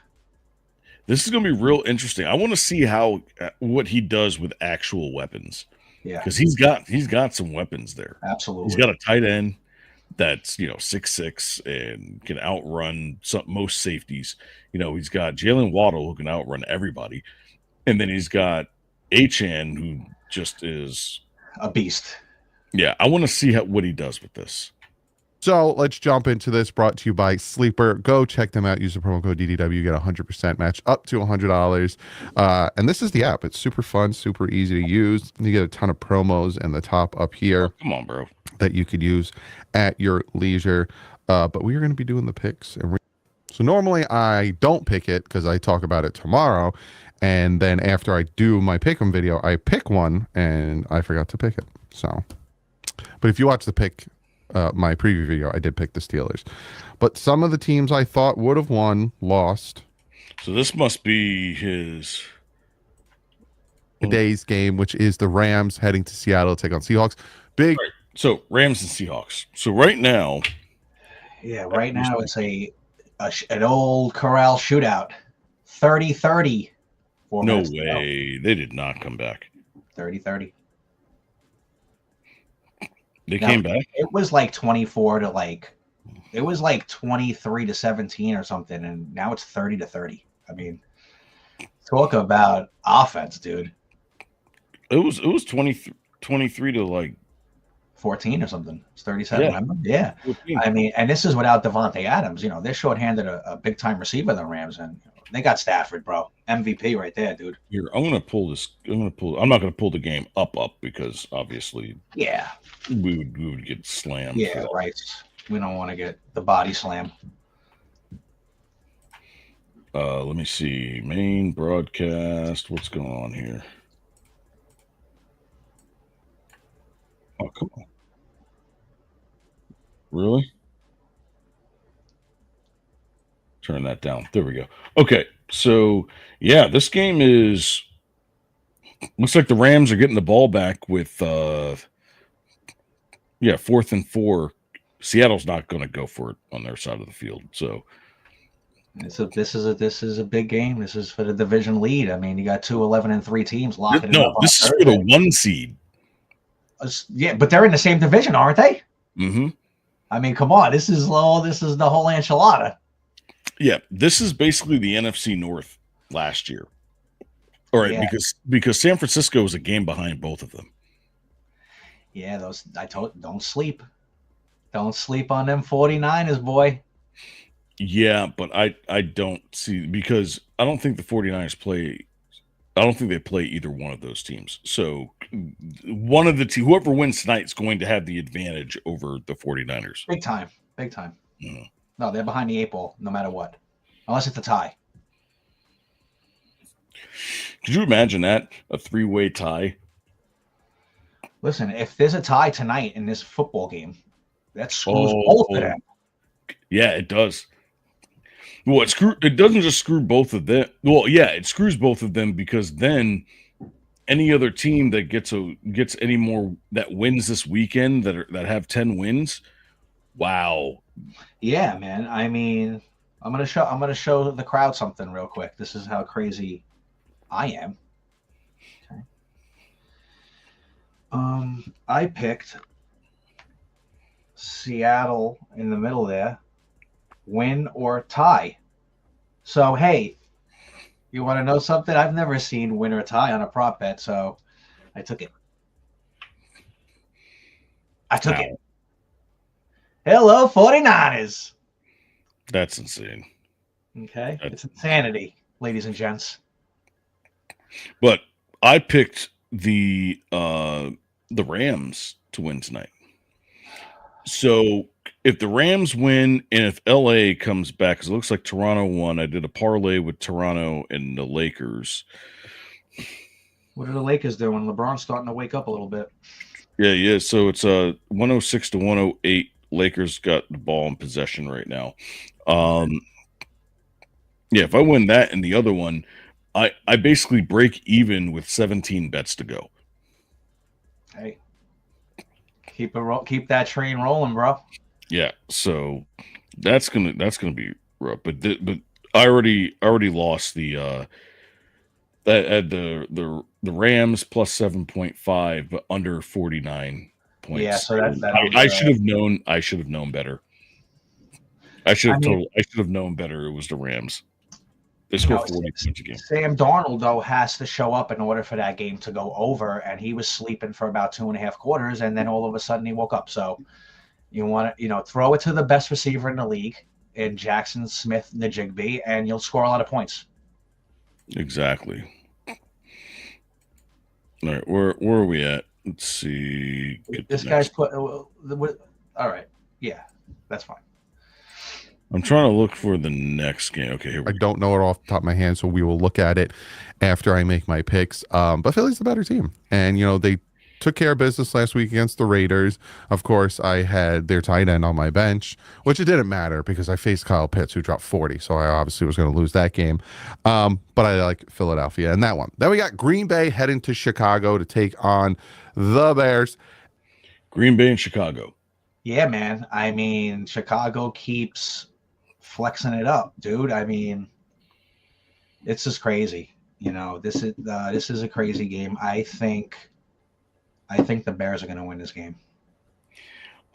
This is going to be real interesting. I want to see what he does with actual weapons.
Yeah,
because he's got some weapons there.
Absolutely,
he's got a tight end that's 6'6" and can outrun most safeties. He's got Jalen Waddle who can outrun everybody, and then he's got Achane who just is
a beast.
Yeah, I want to see what he does with this.
So let's jump into this, brought to you by Sleeper. Go check them out. Use the promo code DDW. You get 100% match up to $100. And this is the app. It's super fun, super easy to use. You get a ton of promos in the top up here.
Oh, come on, bro.
That you could use at your leisure. But we are going to be doing the picks. So normally I don't pick it because I talk about it tomorrow. And then after I do my pick 'em video, I pick one and I forgot to pick it. So, but if you watch the pick, my preview video, I did pick the Steelers, but some of the teams I thought would have won lost.
So this must be
today's game, which is the Rams heading to Seattle to take on Seahawks. Big.
Right. So Rams and Seahawks. So right now,
it's an old corral shootout, 30-30.
No way, they did not come back.
30-30.
They came back.
It was like 24 to it was like 23 to 17 or something, and now it's 30 to 30. I mean, talk about offense, dude.
It was 23 to
14 or something. It's 37.
Yeah.
Remember? Yeah. 14. I mean, and this is without Devontae Adams. They're shorthanded a big time receiver, the Rams, and they got Stafford, bro. MVP right there, dude.
Here, I'm not going to pull the game up because obviously, we would get slammed.
Yeah, right. We don't want to get the body slam.
Let me see. Main broadcast. What's going on here? Oh, come on. Really? Turn that down. There we go. Okay. So, yeah, this game looks like the Rams are getting the ball back with 4th and 4. Seattle's not going to go for it on their side of the field. So
this is a big game. This is for the division lead. I mean, you got 2 11-3 teams locking it up. No,
this is for the 1 seed.
Yeah, but they're in the same division, aren't they?
Mm-hmm.
I mean, come on. This is the whole enchilada.
Yeah, this is basically the NFC North last year. All right, because San Francisco was a game behind both of them.
Yeah, don't sleep. Don't sleep on them 49ers, boy.
Yeah, but I don't see, because I don't think the 49ers play. I don't think they play either one of those teams. So one of the whoever wins tonight is going to have the advantage over the 49ers.
Big time.
Mm-hmm.
No, they're behind the 8 ball no matter what. Unless it's a tie.
Could you imagine that? A 3-way tie?
Listen, if there's a tie tonight in this football game, that screws both of them.
Yeah, it does. Well, it doesn't just screw both of them. Well, yeah, it screws both of them, because then any other team that gets any more that wins this weekend that have 10 wins, wow.
Yeah, man. I mean, I'm gonna show the crowd something real quick. This is how crazy I am. Okay. I picked Seattle in the middle there, win or tie. So hey, You want to know something? I've never seen win or tie on a prop bet, so I took it. I took it. Hello, 49ers.
That's insane.
Okay, it's insanity, ladies and gents.
But I picked the Rams to win tonight. So if the Rams win and if LA comes back, because it looks like Toronto won, I did a parlay with Toronto and the Lakers.
What are the Lakers doing? LeBron's starting to wake up a little bit.
Yeah. So it's 106 to 108. Lakers got the ball in possession right now. Yeah, if I win that and the other one, I basically break even with 17 bets to go.
Hey, keep that train rolling, bro.
Yeah, so that's gonna be rough. But I already lost the the Rams plus 7.5, but under 49 points.
Yeah, so
I should have known. I should have known better. I should have known better. It was the Rams. They scored 40 points a game.
Sam Darnold, though, has to show up in order for that game to go over, and he was sleeping for about 2.5 quarters, and then all of a sudden he woke up. So you want to, throw it to the best receiver in the league, in Jackson Smith-Njigba, and you'll score a lot of points.
Exactly. All right, where are we at? Let's see.
This guy's put. All right, yeah, that's fine.
I'm trying to look for the next game. Okay, here we
I don't know it off the top of my head, so we will look at it after I make my picks. But Philly's the better team. And, they took care of business last week against the Raiders. Of course, I had their tight end on my bench, which it didn't matter because I faced Kyle Pitts, who dropped 40. So I obviously was going to lose that game. But I like Philadelphia in that one. Then we got Green Bay heading to Chicago to take on the Bears.
Green Bay and Chicago.
Yeah, man. I mean, Chicago keeps flexing it up, dude. I mean, it's just crazy. This is a crazy game. I think the Bears are going to win this game.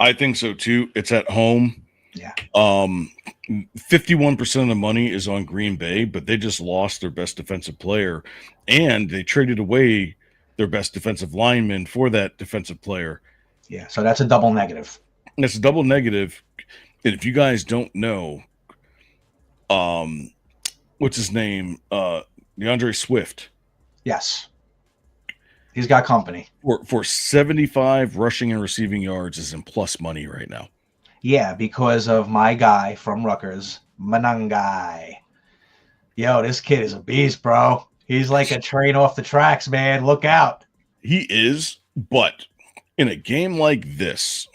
I think so too. It's at home.
Yeah.
51% of the money is on Green Bay, but they just lost their best defensive player, and they traded away their best defensive lineman for that defensive player.
Yeah. So that's a double negative.
That's a double negative. And if you guys don't know, what's his name? DeAndre Swift.
Yes. He's got company.
For 75 rushing and receiving yards is in plus money right now.
Yeah, because of my guy from Rutgers, Manungai. Yo, this kid is a beast, bro. He's like a train off the tracks, man. Look out.
He is, but in a game like this,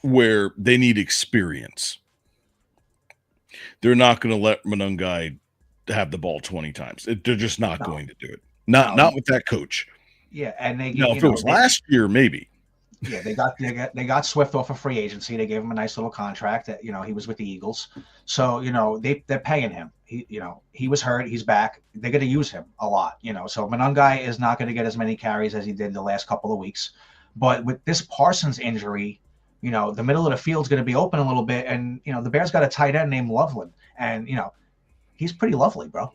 where they need experience, they're not going to let Manungai have the ball 20 times. They're just not going to do it. Not with that coach.
Yeah, and they.
If it was last year, maybe.
Yeah, they got Swift off of free agency. They gave him a nice little contract. That he was with the Eagles, so they're paying him. He was hurt. He's back. They're going to use him a lot. So Manungai is not going to get as many carries as he did the last couple of weeks. But with this Parsons injury, the middle of the field's going to be open a little bit, and the Bears got a tight end named Loveland, and he's pretty lovely, bro.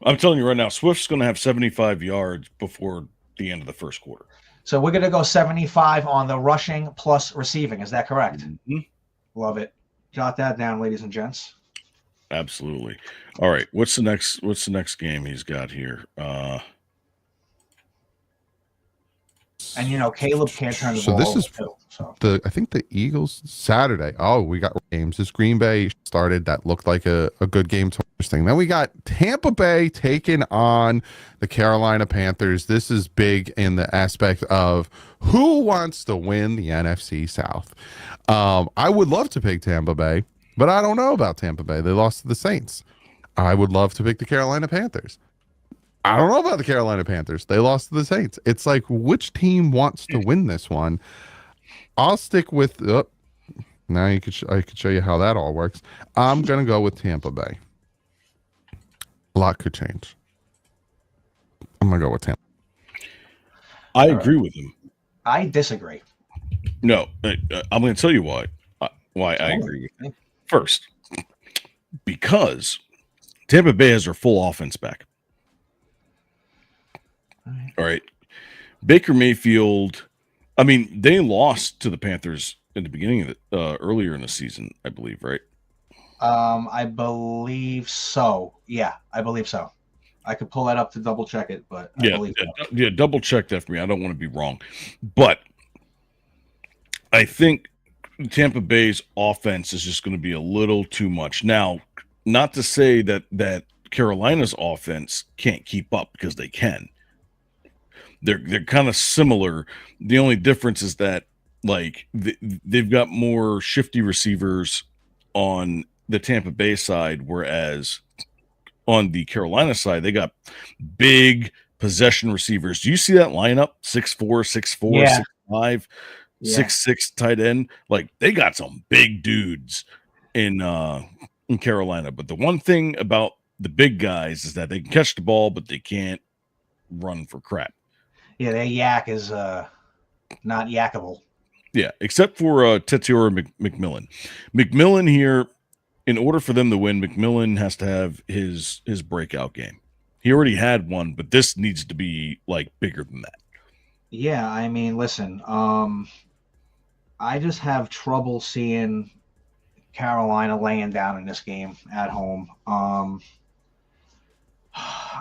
I'm telling you right now, Swift's going to have 75 yards before the end of the first quarter.
So we're going to go 75 on the rushing plus receiving. Is that correct?
Mm-hmm.
Love it. Jot that down, ladies and gents.
Absolutely. All right. What's the next game he's got here?
And Caleb can't turn the
So
ball
this
over
is
too, so.
I think the Eagles Saturday. Oh, we got games. This Green Bay started. That looked like a good game to interesting. Then we got Tampa Bay taking on the Carolina Panthers. This is big in the aspect of who wants to win the NFC South. I would love to pick Tampa Bay, but I don't know about Tampa Bay. They lost to the Saints. I would love to pick the Carolina Panthers. I don't know about the Carolina Panthers. They lost to the Saints. It's like, which team wants to win this one? I'll stick with. Now I could show you how that all works. I'm gonna go with Tampa Bay. A lot could change. I'm gonna go with Tampa.
I agree with him.
I disagree.
No, I'm going to tell you why I agree with him. First, because Tampa Bay has their full offense back. All right. Baker Mayfield, I mean, they lost to the Panthers in the beginning of it, earlier in the season, I believe, right?
I believe so. Yeah, I believe so. I could pull that up to double check it, but I believe so.
Double check that for me. I don't want to be wrong. But I think Tampa Bay's offense is just going to be a little too much. Now, not to say that Carolina's offense can't keep up, because they can. They're kind of similar. The only difference is that like they've got more shifty receivers on the Tampa Bay side, whereas on the Carolina side, they got big possession receivers. Do you see that lineup? 6'4", 6'4",
Yeah.
6'5",
Yeah.
6'6" tight end. Like, they got some big dudes in Carolina. But the one thing about the big guys is that they can catch the ball, but they can't run for crap.
Yeah, their yak is not yakable.
Yeah, except for Tetiora McMillan. McMillan here, in order for them to win, McMillan has to have his breakout game. He already had one, but this needs to be like bigger than that.
Yeah, I mean, listen, I just have trouble seeing Carolina laying down in this game at home.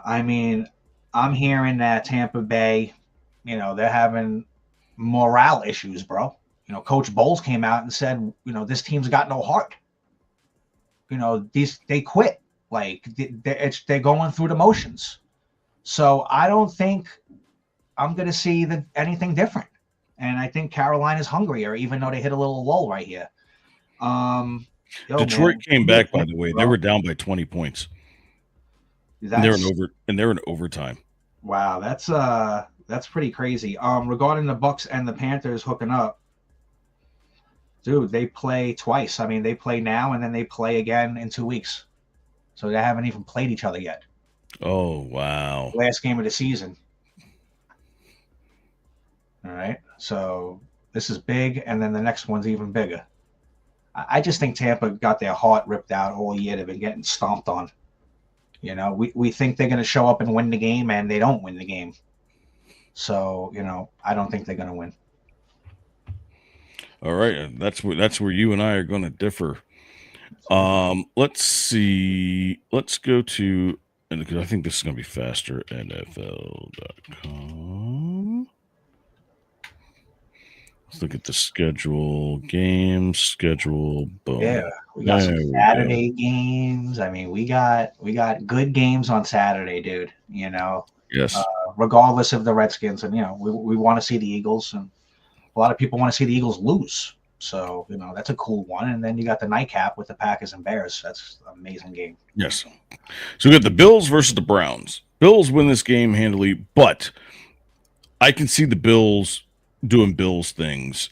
I mean, I'm hearing that Tampa Bay, they're having morale issues, bro. Coach Bowles came out and said, this team's got no heart. They quit. Like, they're going through the motions. So I don't think I'm going to see anything different. And I think Carolina's hungrier, even though they hit a little lull right here.
Detroit came back, by the way. They were down by 20 points. They're in overtime.
Wow, that's pretty crazy. Regarding the Bucks and the Panthers hooking up, dude, they play twice. I mean, they play now and then they play again in 2 weeks. So they haven't even played each other yet.
Oh, wow.
Last game of the season. All right. So this is big, and then the next one's even bigger. I just think Tampa got their heart ripped out all year. They've been getting stomped on. We think they're going to show up and win the game, and they don't win the game. So, I don't think they're going to win.
All right. That's where you and I are going to differ. Let's see. Let's go to, and because I think this is going to be faster, NFL.com. Let's look at the schedule, games, schedule. Boom.
Yeah, we got some Saturday games. I mean, we got good games on Saturday, dude.
Yes.
Regardless of the Redskins, and we want to see the Eagles, and a lot of people want to see the Eagles lose. So that's a cool one. And then you got the nightcap with the Packers and Bears. That's an amazing game.
Yes. So we got the Bills versus the Browns. Bills win this game handily, but I can see the Bills doing Bills things.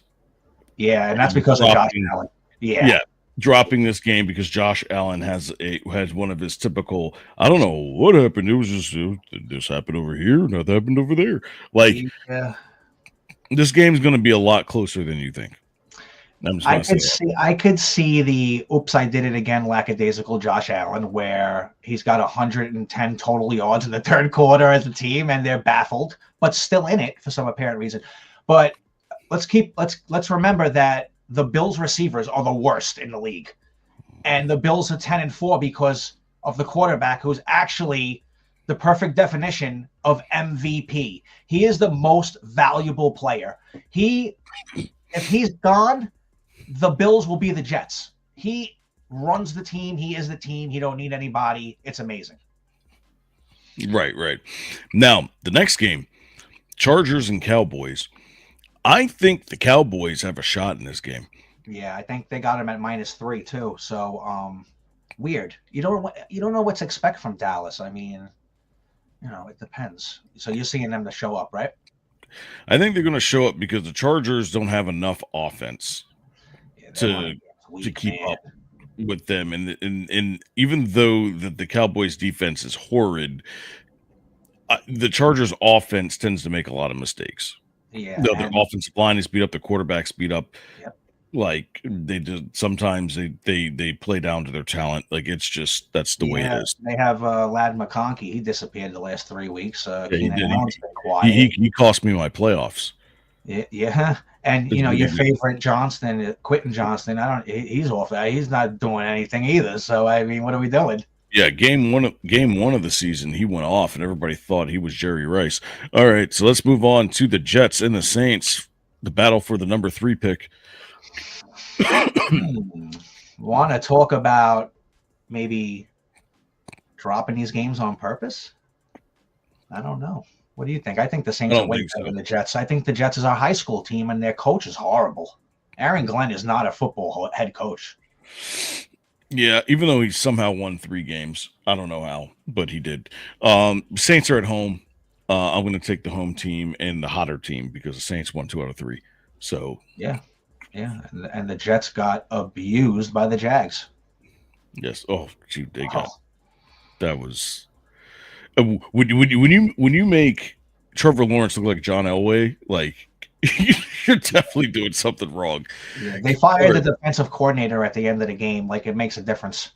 Yeah, and that's because of Josh Allen. Yeah,
dropping this game because Josh Allen has one of his typical, I don't know what happened. It was just this happened over here, that happened over there. Like, this game's going to be a lot closer than you think.
I could see the oops, I did it again lackadaisical Josh Allen, where he's got 110 total yards in the third quarter as a team, and they're baffled, but still in it for some apparent reason. But let's remember that the Bills receivers are the worst in the league, and the Bills are 10-4 because of the quarterback, who's actually the perfect definition of MVP. He is the most valuable player. If he's gone, the Bills will be the Jets. He runs the team. He is the team. He don't need anybody. It's amazing.
Right. Now, the next game, Chargers and Cowboys. I think the Cowboys have a shot in this game.
Yeah, I think they got him at -3 too. So weird. You don't know what to expect from Dallas. I mean, it depends. So you're seeing them to show up, right?
I think they're going to show up because the Chargers don't have enough offense to keep up with them, and even though the Cowboys defense is horrid, the Chargers offense tends to make a lot of mistakes.
Yeah,
their offensive line is beat up, the quarterback's beat up.
Yep.
Like they did sometimes they play down to their talent. Like it's just that's the way it is.
They have Lad McConkey. He disappeared the last 3 weeks.
Yeah, he
Keenan
did.
Allen's been quiet.
He cost me my playoffs.
Yeah. And
It's
your
really-
favorite Johnston, Quentin Johnston. He's off that. He's not doing anything either. So I mean, what are we doing?
Yeah, game one of the season, he went off, and everybody thought he was Jerry Rice. All right, so let's move on to the Jets and the Saints, the battle for the number 3 pick.
Want to talk about maybe dropping these games on purpose? I don't know. What do you think? I think the Saints
I
are
don't
way
think
better
so.
than the Jets. I think the Jets is our high school team, and their coach is horrible. Aaron Glenn is not a football head coach.
Yeah, even though he somehow won 3 games, I don't know how, but he did. Saints are at home. I'm going to take the home team and the hotter team because the Saints won 2 out of 3. So
Yeah. And the Jets got abused by the Jags.
yes. Oh, gee, they got that was. When you make Trevor Lawrence look like John Elway, like you're definitely doing something wrong.
Yeah, they fired the defensive coordinator at the end of the game. Like, it makes a difference.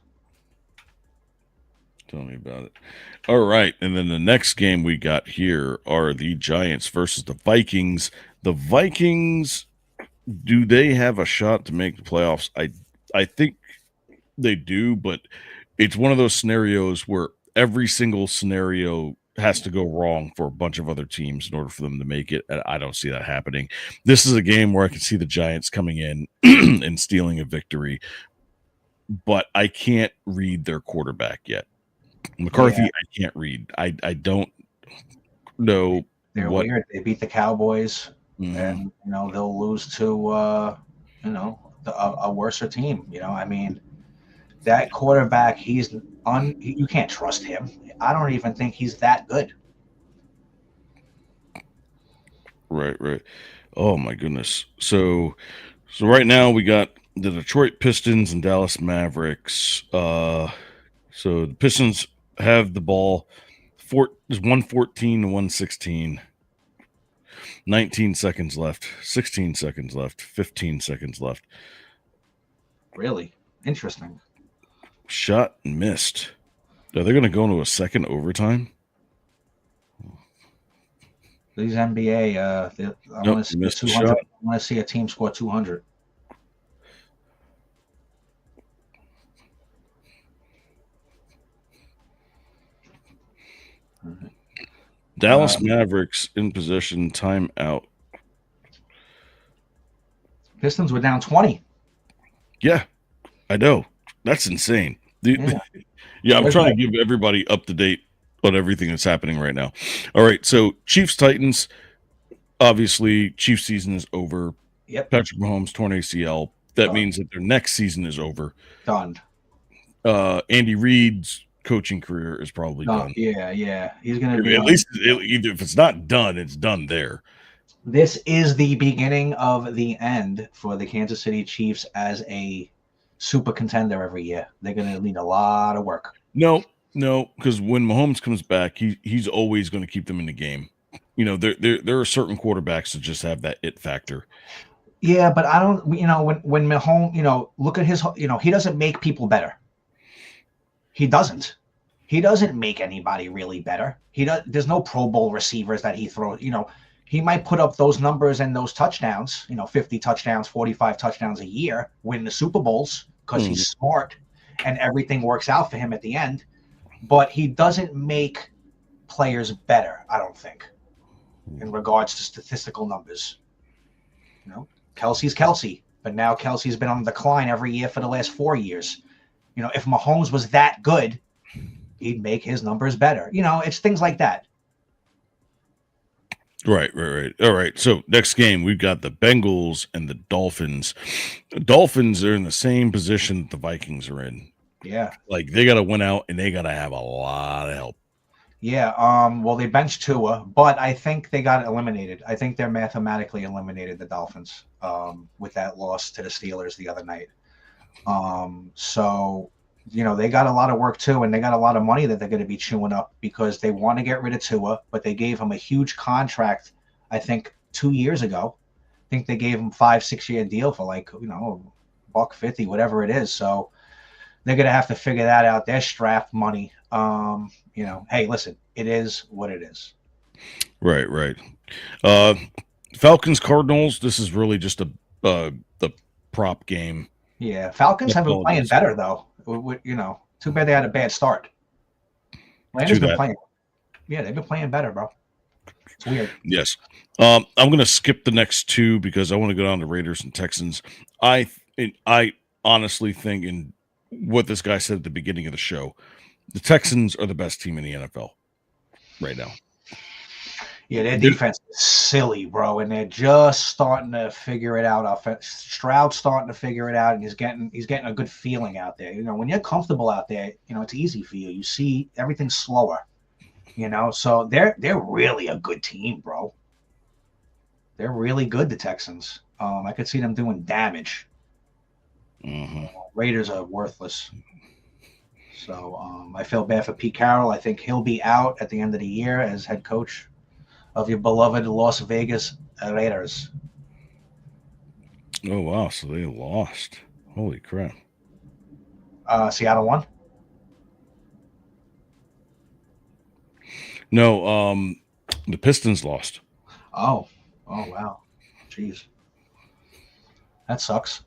Tell me about it. All right, and then the next game we got here are the Giants versus the Vikings. The Vikings, do they have a shot to make the playoffs? I think they do, but it's one of those scenarios where every single scenario has to go wrong for a bunch of other teams in order for them to make it. And I don't see that happening. This is a game where I can see the Giants coming in and stealing a victory, but I can't read their quarterback yet. McCarthy,
Yeah.
I can't read. I don't know.
They're
what.
weird. They beat the Cowboys,
Mhm.
and they'll lose to a worser team. I mean, that quarterback, you can't trust him. I don't even think he's that good.
Right. Oh my goodness. So right now we got the Detroit Pistons and Dallas Mavericks. So the Pistons have the ball. Is 114 to 116. 19 seconds left. 16 seconds left. 15 seconds left.
Really interesting.
Shot and missed. Are they going to go into a second overtime?
These NBA, I
Nope,
want to see
missed the
200.
shot.
I want to see a team score 200.
Dallas Mavericks in possession. Timeout.
Pistons were down 20.
Yeah, I know. That's insane. Yeah, I'm trying to give everybody up to date on everything that's happening right now. All right, so Chiefs Titans. Obviously, Chiefs season is over.
Yep.
Patrick Mahomes torn ACL. That means that their next season is over.
Done.
Andy Reid's coaching career is probably done.
Yeah. He's going to be
At least either if it's not done, it's done there.
This is the beginning of the end for the Kansas City Chiefs as a super contender every year. They're going to need a lot of work.
No, because when Mahomes comes back, he's always going to keep them in the game. There are certain quarterbacks that just have that it factor.
Yeah, but I don't. When Mahomes, look at his. He doesn't make people better. He doesn't. He doesn't make anybody really better. There's no Pro Bowl receivers that he throws. He might put up those numbers and those touchdowns. 50 touchdowns, 45 touchdowns a year, win the Super Bowls because he's smart and everything works out for him at the end. But he doesn't make players better, I don't think, in regards to statistical numbers. Kelsey's Kelsey, but now Kelsey's been on the decline every year for the last 4 years. If Mahomes was that good, he'd make his numbers better. It's things like that.
Right. All right. So next game, we've got the Bengals and the Dolphins. The Dolphins are in the same position that the Vikings are in.
Yeah.
Like they got to win out and they got to have a lot of help.
Yeah. Well, they benched Tua, but I think they got eliminated. I think they're mathematically eliminated, the Dolphins, with that loss to the Steelers the other night. So, they got a lot of work too, and they got a lot of money that they're going to be chewing up because they want to get rid of Tua, but they gave him a huge contract, I think 2 years ago. think they gave him 5-6 year deal for like, $150, whatever it is. So they're gonna have to figure that out. Their draft money. Hey, listen, it is what it is.
Right. Falcons Cardinals. This is really just the prop game.
Yeah, Falcons have been playing better though. Too bad they had a bad start. Landers been playing. Yeah, they've been playing better, bro. It's weird.
Yes. I'm going to skip the next two because I want to go down to Raiders and Texans. I honestly think, in what this guy said at the beginning of the show, the Texans are the best team in the NFL right now.
Yeah, their defense is silly, bro, and they're just starting to figure it out. Stroud's starting to figure it out, and he's getting a good feeling out there. When you're comfortable out there, it's easy for you. You see everything slower. So they're really a good team, bro. They're really good, the Texans. I could see them doing damage.
Mm-hmm.
Raiders are worthless. So I feel bad for Pete Carroll. I think he'll be out at the end of the year as head coach of your beloved Las Vegas Raiders.
Oh, wow. So they lost. Holy crap.
Seattle won?
No, the Pistons lost.
Oh, wow. Jeez. That sucks.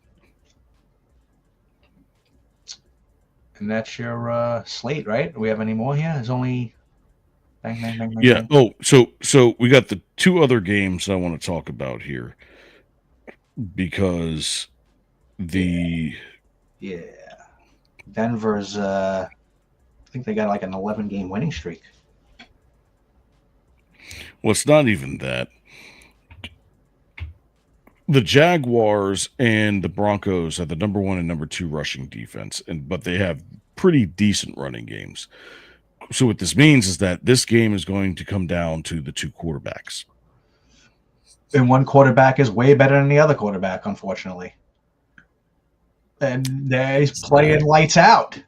And that's your slate, right? Do we have any more here? There's only... Bang, bang, bang, bang,
Yeah.
bang.
Oh, so we got the two other games I want to talk about here because
Yeah. Denver's, I think they got like an 11-game winning streak.
Well, it's not even that. The Jaguars and the Broncos have the number 1 and number 2 rushing defense, but they have pretty decent running games. So what this means is that this game is going to come down to the two quarterbacks.
And one quarterback is way better than the other quarterback, unfortunately. And he's playing lights out.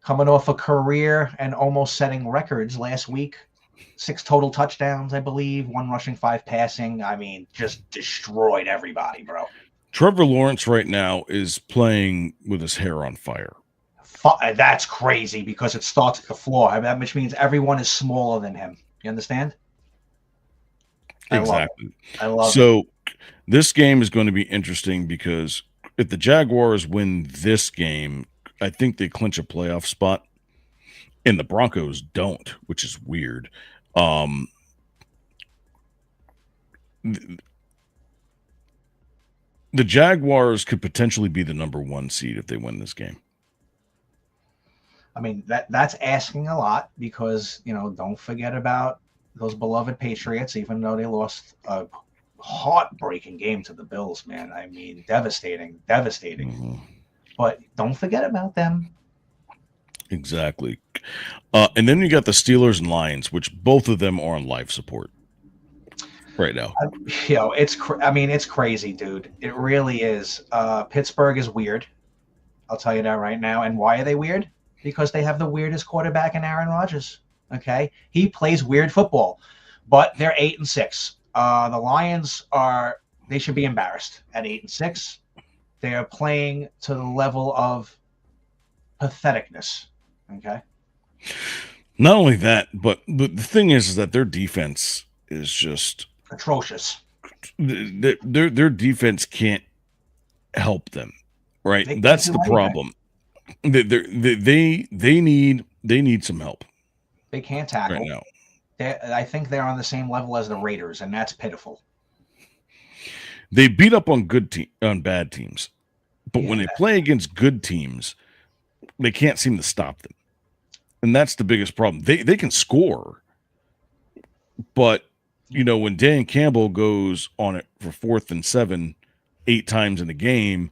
Coming off a career and almost setting records last week. 6 total touchdowns, I believe. 1 rushing, 5 passing. I mean, just destroyed everybody, bro.
Trevor Lawrence right now is playing with his hair on fire.
That's crazy because it starts at the floor, which means everyone is smaller than him. You understand?
Exactly.
I love it.
So this game is going to be interesting because if the Jaguars win this game, I think they clinch a playoff spot, and the Broncos don't, which is weird. The Jaguars could potentially be the number 1 seed if they win this game.
I mean, that's asking a lot because, don't forget about those beloved Patriots, even though they lost a heartbreaking game to the Bills, man. I mean, devastating. Mm-hmm. But don't forget about them.
Exactly. And then you got the Steelers and Lions, which both of them are on life support right now.
It's crazy, dude. It really is. Pittsburgh is weird. I'll tell you that right now. And why are they weird? Because they have the weirdest quarterback in Aaron Rodgers. Okay, he plays weird football, but they're 8-6. The Lions they should be embarrassed at 8-6. They are playing to the level of patheticness. Okay.
Not only that, but the thing is that their defense is just
atrocious.
Their defense can't help them, right? That's the problem. They need some help.
They can't tackle
right now.
I think they're on the same level as the Raiders, and that's pitiful.
They beat up on bad teams, but when they play against good teams, they can't seem to stop them, and that's the biggest problem. They can score, but when Dan Campbell goes on it for 4th and 7 8 times in a game.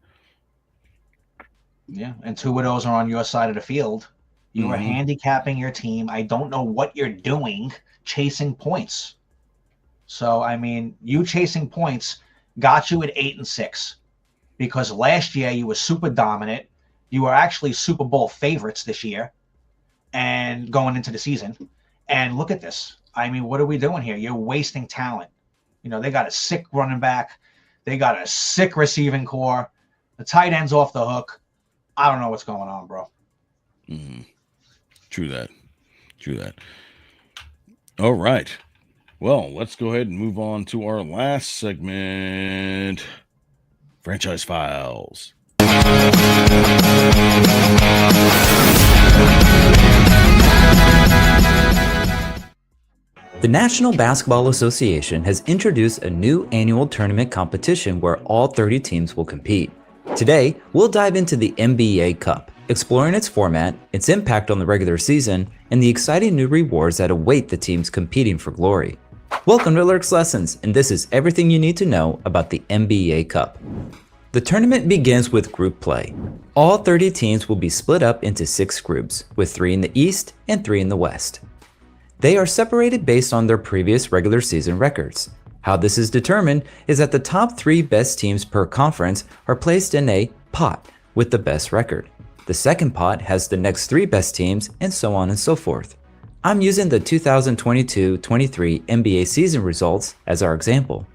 Yeah, and 2 of those are on your side of the field. You are handicapping your team. I don't know what you're doing chasing points. So, I mean, you chasing points got you at 8-6 because last year you were super dominant. You were actually Super Bowl favorites this year and going into the season. And look at this. I mean, what are we doing here? You're wasting talent. They got a sick running back. They got a sick receiving core. The tight end's off the hook. I don't know what's going on, bro.
Mm-hmm. True that. All right. Well, let's go ahead and move on to our last segment, Franchise Files.
The National Basketball Association has introduced a new annual tournament competition where all 30 teams will compete. Today, we'll dive into the NBA Cup, exploring its format, its impact on the regular season, and the exciting new rewards that await the teams competing for glory. Welcome to Lurk's Lessons, and this is everything you need to know about the NBA Cup. The tournament begins with group play. All 30 teams will be split up into 6 groups, with 3 in the East and 3 in the West. They are separated based on their previous regular season records. How this is determined is that the top 3 best teams per conference are placed in a pot with the best record. The second pot has the next 3 best teams, and so on and so forth. I'm using the 2022-23 NBA season results as our example.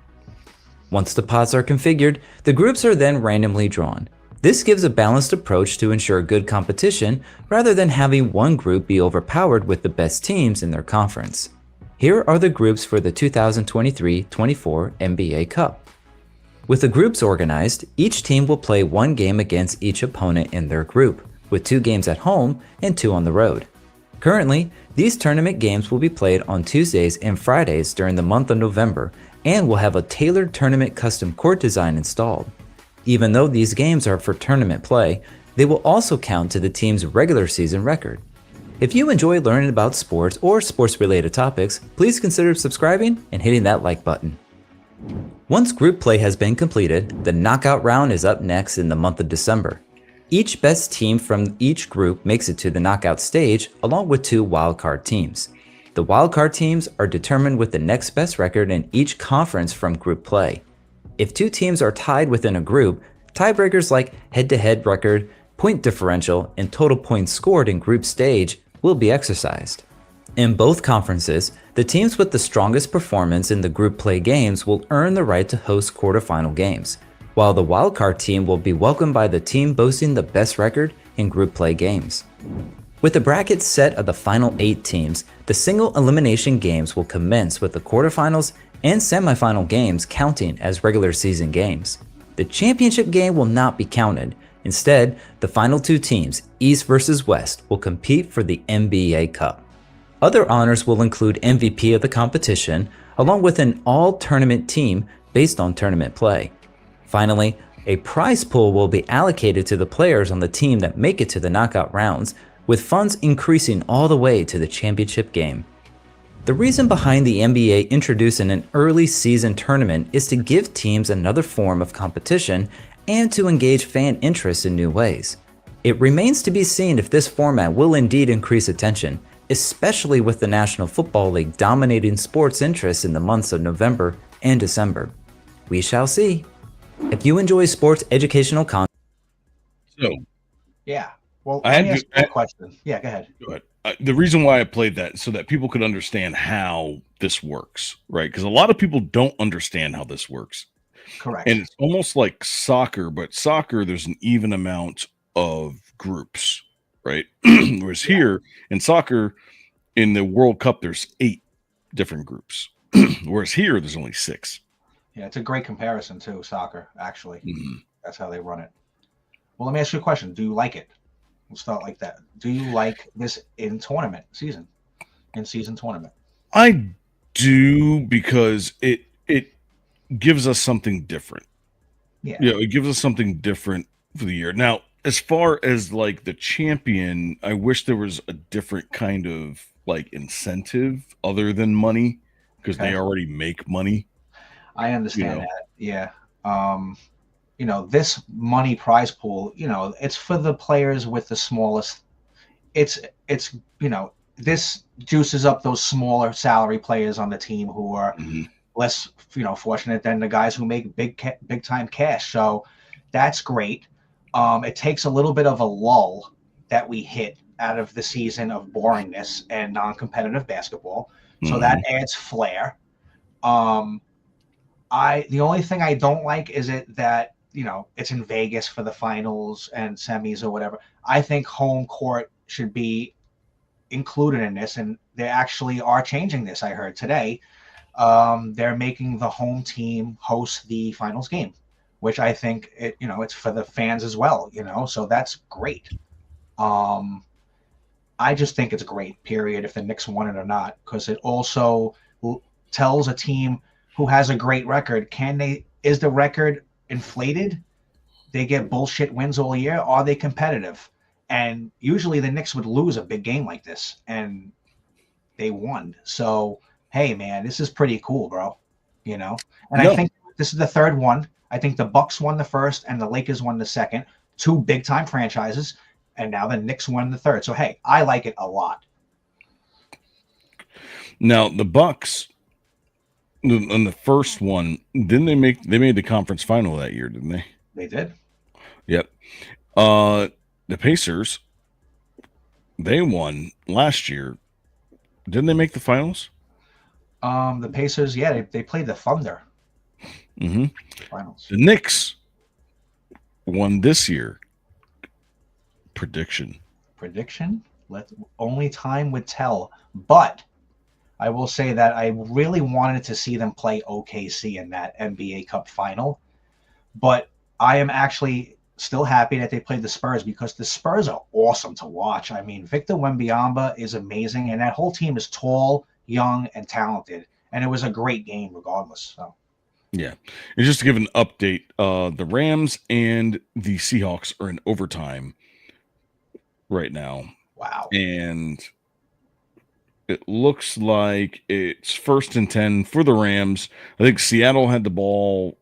Once the pots are configured, the groups are then randomly drawn. This gives a balanced approach to ensure good competition rather than having one group be overpowered with the best teams in their conference. Here are the groups for the 2023-24 NBA Cup. With the groups organized, each team will play 1 game against each opponent in their group, with 2 games at home and 2 on the road. Currently, these tournament games will be played on Tuesdays and Fridays during the month of November and will have a tailored tournament custom court design installed. Even though these games are for tournament play, they will also count to the team's regular season record. If you enjoy learning about sports or sports-related topics, please consider subscribing and hitting that like button. Once group play has been completed, the knockout round is up next in the month of December. Each best team from each group makes it to the knockout stage along with 2 wildcard teams. The wildcard teams are determined with the next best record in each conference from group play. If 2 teams are tied within a group, tiebreakers like head-to-head record, point differential, and total points scored in group stage will be exercised. In both conferences, the teams with the strongest performance in the group play games will earn the right to host quarterfinal games, while the wildcard team will be welcomed by the team boasting the best record in group play games. With the bracket set of the final 8 teams, the single elimination games will commence with the quarterfinals and semifinal games counting as regular season games. The championship game will not be counted. Instead, the final 2 teams, East versus West, will compete for the NBA Cup. Other honors will include MVP of the competition, along with an all-tournament team based on tournament play. Finally, a prize pool will be allocated to the players on the team that make it to the knockout rounds, with funds increasing all the way to the championship game. The reason behind the NBA introducing an early season tournament is to give teams another form of competition and to engage fan interest in new ways. It remains to be seen if this format will indeed increase attention, especially with the National Football League dominating sports interests in the months of November and December. We shall see. If you enjoy sports educational content,
Yeah. Well,
I
let
had
me ask
to-
you a question. Yeah, go ahead.
Go ahead. The reason why I played that so that people could understand how this works, right? Because a lot of people don't understand how this works.
Correct.
And it's almost like soccer, but soccer, there's an even amount of groups, right? Whereas here in soccer, in the World Cup, there's 8 different groups. Whereas here, there's only 6.
Yeah, it's a great comparison to soccer, actually.
Mm-hmm.
That's how they run it. Well, let me ask you a question. Do you like it? We'll start like that. Do you like this in season tournament?
I do, because it gives us something different.
Yeah.
It gives us something different for the year. Now, as far as like the champion, I wish there was a different kind of like incentive other than money, because they already make money.
I understand that. Yeah. This money prize pool, it's for the players with the smallest. It's this juices up those smaller salary players on the team who are less, fortunate than the guys who make big time cash. So that's great. It takes a little bit of a lull that we hit out of the season of boringness and non-competitive basketball. So that adds flair. The only thing I don't like is that it's in Vegas for the finals and semis or whatever. I think home court should be included in this, and they actually are changing this. I heard today. They're making the home team host the finals game, which I think it's for the fans as well. So that's great. I just think it's great. Period. If the Knicks won it or not, because it also tells a team who has a great record, is the record inflated? They get bullshit wins all year. Are they competitive? And usually the Knicks would lose a big game like this, and they won. So, hey, man, this is pretty cool, bro. And I think this is the third one. I think the Bucks won the first and the Lakers won the second. Two big-time franchises, and now the Knicks won the third. So, hey, I like it a lot.
Now, the Bucks, on the first one, didn't they made the conference final that year, didn't they?
They did.
Yep. The Pacers, they won last year. Didn't they make the finals?
The Pacers, yeah, they played the Thunder.
Mm-hmm.
Finals.
The Knicks won this year. Prediction. Only time would tell. But I will say that I really wanted to see them play OKC in that NBA Cup final. But I am actually still happy that they played the Spurs, because the Spurs are awesome to watch. I mean, Victor Wembanyama is amazing, and that whole team is tall, young, and talented. And it was a great game regardless. So. Yeah. And just to give an update, the Rams and the Seahawks are in overtime right now.
Wow.
And it looks like it's 1st and 10 for the Rams. I think Seattle had the ball.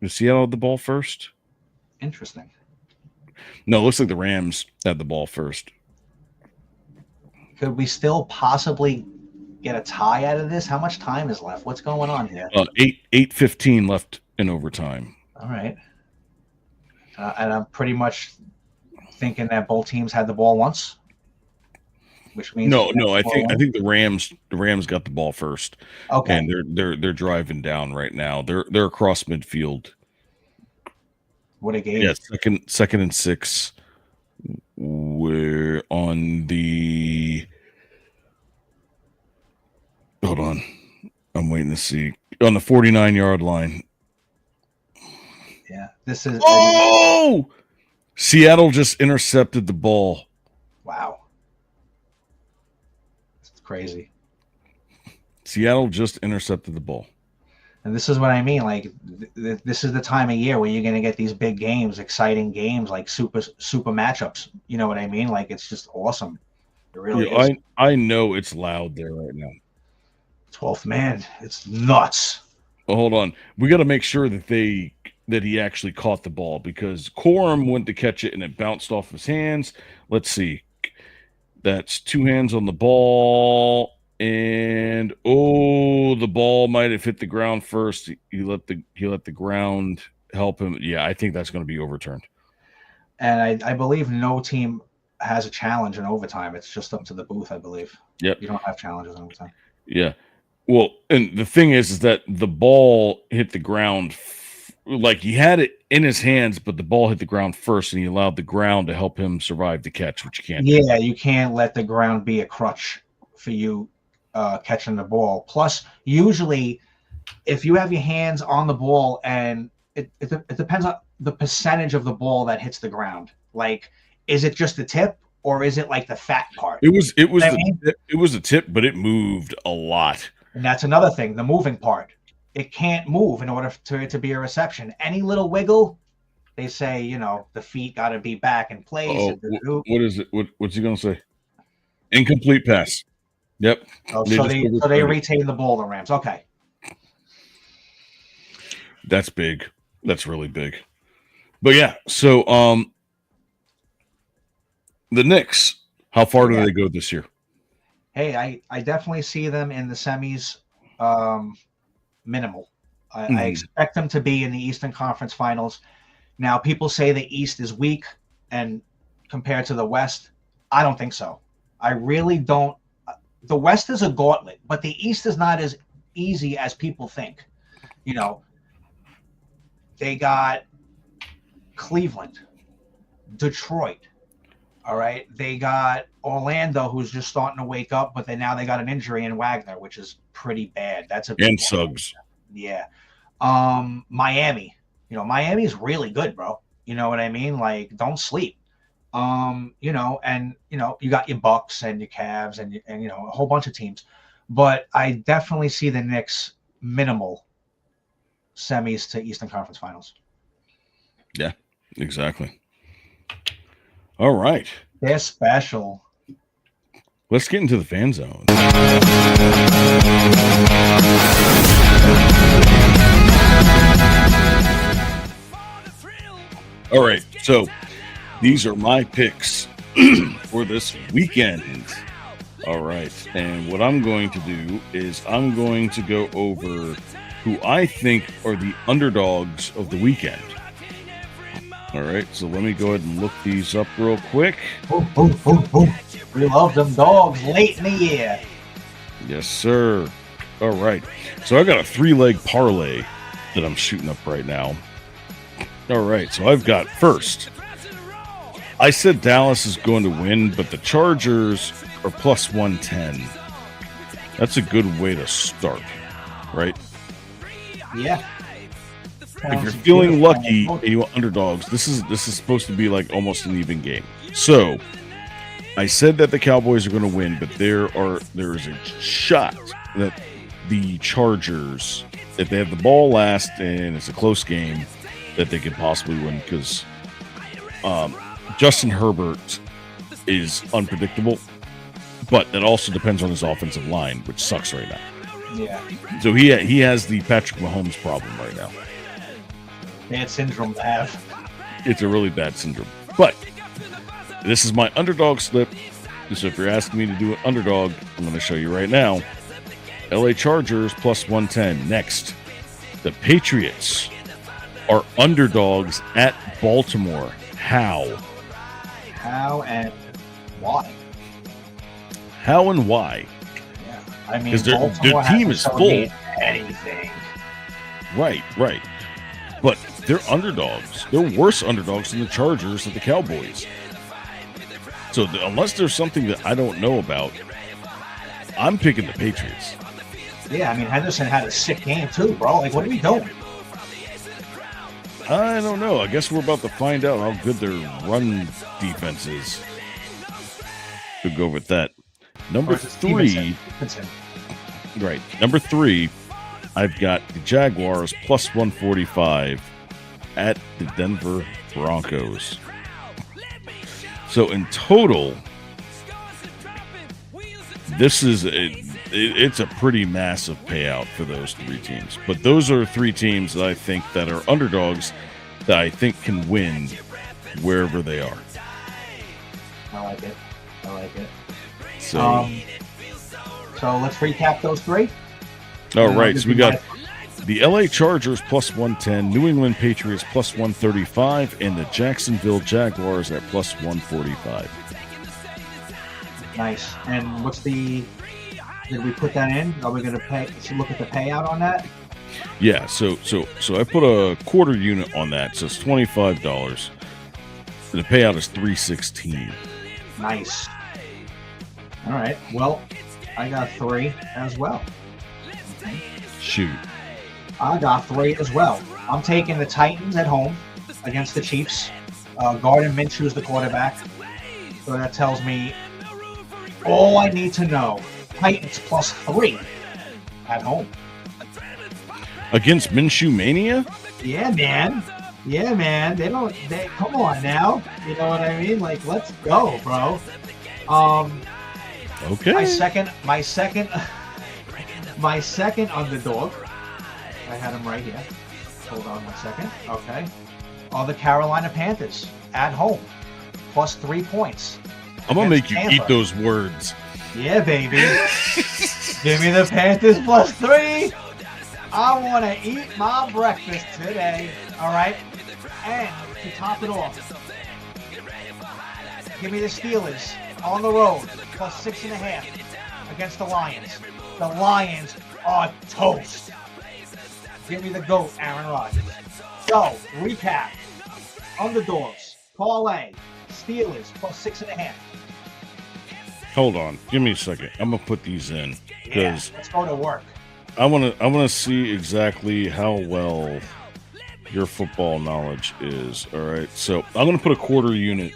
Did Seattle have the ball first?
Interesting.
No, it looks like the Rams had the ball first.
Could we still possibly get a tie out of this? How much time is left? What's going on here?
8:15 left in overtime.
All right. And I'm pretty much thinking that both teams had the ball once, which means
no. I think the Rams got the ball first.
Okay.
And they're driving down right now. They're across midfield.
What a game!
Yeah, second and 6. We're on the. Hold on, I'm waiting to see on the 49-yard line.
Yeah, this is.
Oh, Seattle just intercepted the ball.
Wow, it's crazy.
Seattle just intercepted the ball.
And this is what I mean. Like, this is the time of year where you're going to get these big games, exciting games, like super matchups. You know what I mean? Like, it's just awesome. It really is.
I know it's loud there right now.
12th man, it's nuts.
Well, hold on. We got to make sure that he actually caught the ball, because Corum went to catch it and it bounced off his hands. Let's see. That's 2 hands on the ball. And the ball might have hit the ground first. He let the ground help him. Yeah, I think that's going to be overturned.
And I believe no team has a challenge in overtime. It's just up to the booth, I believe.
Yep.
You don't have challenges in overtime.
Yeah. Well, and the thing is that the ball hit the ground. Like, he had it in his hands, but the ball hit the ground first, and he allowed the ground to help him survive the catch, which you can't.
Yeah, you can't let the ground be a crutch for you catching the ball. Plus, usually, if you have your hands on the ball, and it depends on the percentage of the ball that hits the ground. Like, is it just the tip, or is it like the fat part?
It was the tip, but it moved a lot.
And that's another thing, the moving part. It can't move in order for it to be a reception. Any little wiggle, they say, the feet got to be back in place.
What is it? What's he going to say? Incomplete pass. Yep.
Oh, so they retain the ball, the Rams. Okay.
That's big. That's really big. But yeah, so the Knicks, how far do they go this year?
Hey, I definitely see them in the semis, minimal. I expect them to be in the Eastern Conference Finals. Now, people say the East is weak and compared to the West. I don't think so. I really don't. The West is a gauntlet, but the East is not as easy as people think. They got Cleveland, Detroit. All right. They got Orlando, who's just starting to wake up, but now they got an injury in Wagner, which is pretty bad. That's a big
And
one.
Suggs.
Yeah. Miami. Miami's really good, bro. You know what I mean? Like, don't sleep. You got your Bucks and your Cavs and a whole bunch of teams. But I definitely see the Knicks minimal semis to Eastern Conference Finals.
Yeah, exactly. All right.
They're special.
Let's get into the fan zone. All right. So these are my picks for this weekend. All right. And what I'm going to do is I'm going to go over who I think are the underdogs of the weekend. All right. So let me go ahead and look these up real quick.
We love them dogs late in the year.
Yes, sir. All right. So I got a 3-leg parlay that I'm shooting up right now. All right. So I've got first. I said Dallas is going to win, but the Chargers are plus 110. That's a good way to start, right?
Yeah.
If you're feeling lucky and you want underdogs, this is supposed to be like almost an even game. So I said that the Cowboys are going to win, but there is a shot that the Chargers, if they have the ball last and it's a close game, that they could possibly win because Justin Herbert is unpredictable, but that also depends on his offensive line, which sucks right now.
Yeah.
So he has the Patrick Mahomes problem right now.
Bad syndrome to have.
It's a really bad syndrome. But this is my underdog slip. So if you're asking me to do an underdog, I'm going to show you right now. LA Chargers plus 110. Next, the Patriots are underdogs at Baltimore. How?
How and why?
How and why?
Yeah. I mean,
Because their
Baltimore
team
hasn't
is
shown
full.
me anything.
Right. But they're underdogs. They're worse underdogs than the Chargers and the Cowboys. So unless there's something that I don't know about, I'm picking the Patriots.
Yeah, I mean, Henderson had a sick game too, bro. Like, what are we doing?
I don't know. I guess we're about to find out how good their run defense is. We'll go with that. Number 3. Right. Number 3, I've got the Jaguars plus 145 at the Denver Broncos. So in total, this is it's a pretty massive payout for those 3 teams. But those are 3 teams that I think that are underdogs that I think can win wherever they are.
I like it.
So,
So let's recap those 3.
all right. So we got the LA Chargers plus 110, New England Patriots plus 135, and the Jacksonville Jaguars at plus 145.
Nice. And what's the? Did we put that in? Are we going to look at the payout on that?
Yeah. So I put a quarter unit on that, so it's $25. The payout is $316.
Nice. All right. Well, I got 3 as well.
Shoot.
I got 3 as well. I'm taking the Titans at home against the Chiefs. Gardner Minshew's the quarterback. So that tells me all I need to know. Titans plus 3 at home.
Against Minshew Mania?
Yeah, man. They come on now. You know what I mean? Like, let's go, bro.
Okay.
My second underdog. I had him right here. Hold on 1 second. Okay. Are the Carolina Panthers at home plus 3 points.
I'm going to make
against
you
Tampa.
eat those words.
Yeah, baby. Give me the Panthers plus 3. I want to eat my breakfast today. All right. And to top it off, give me the Steelers on the road plus 6.5 against the Lions. The Lions are toast. Give me the GOAT, Aaron Rodgers. So, recap. Underdogs, parlay, Steelers plus 6.5.
Hold on, give me a second. I'm gonna put these in because
let's go to work.
I wanna see exactly how well your football knowledge is. All right, so I'm gonna put a quarter unit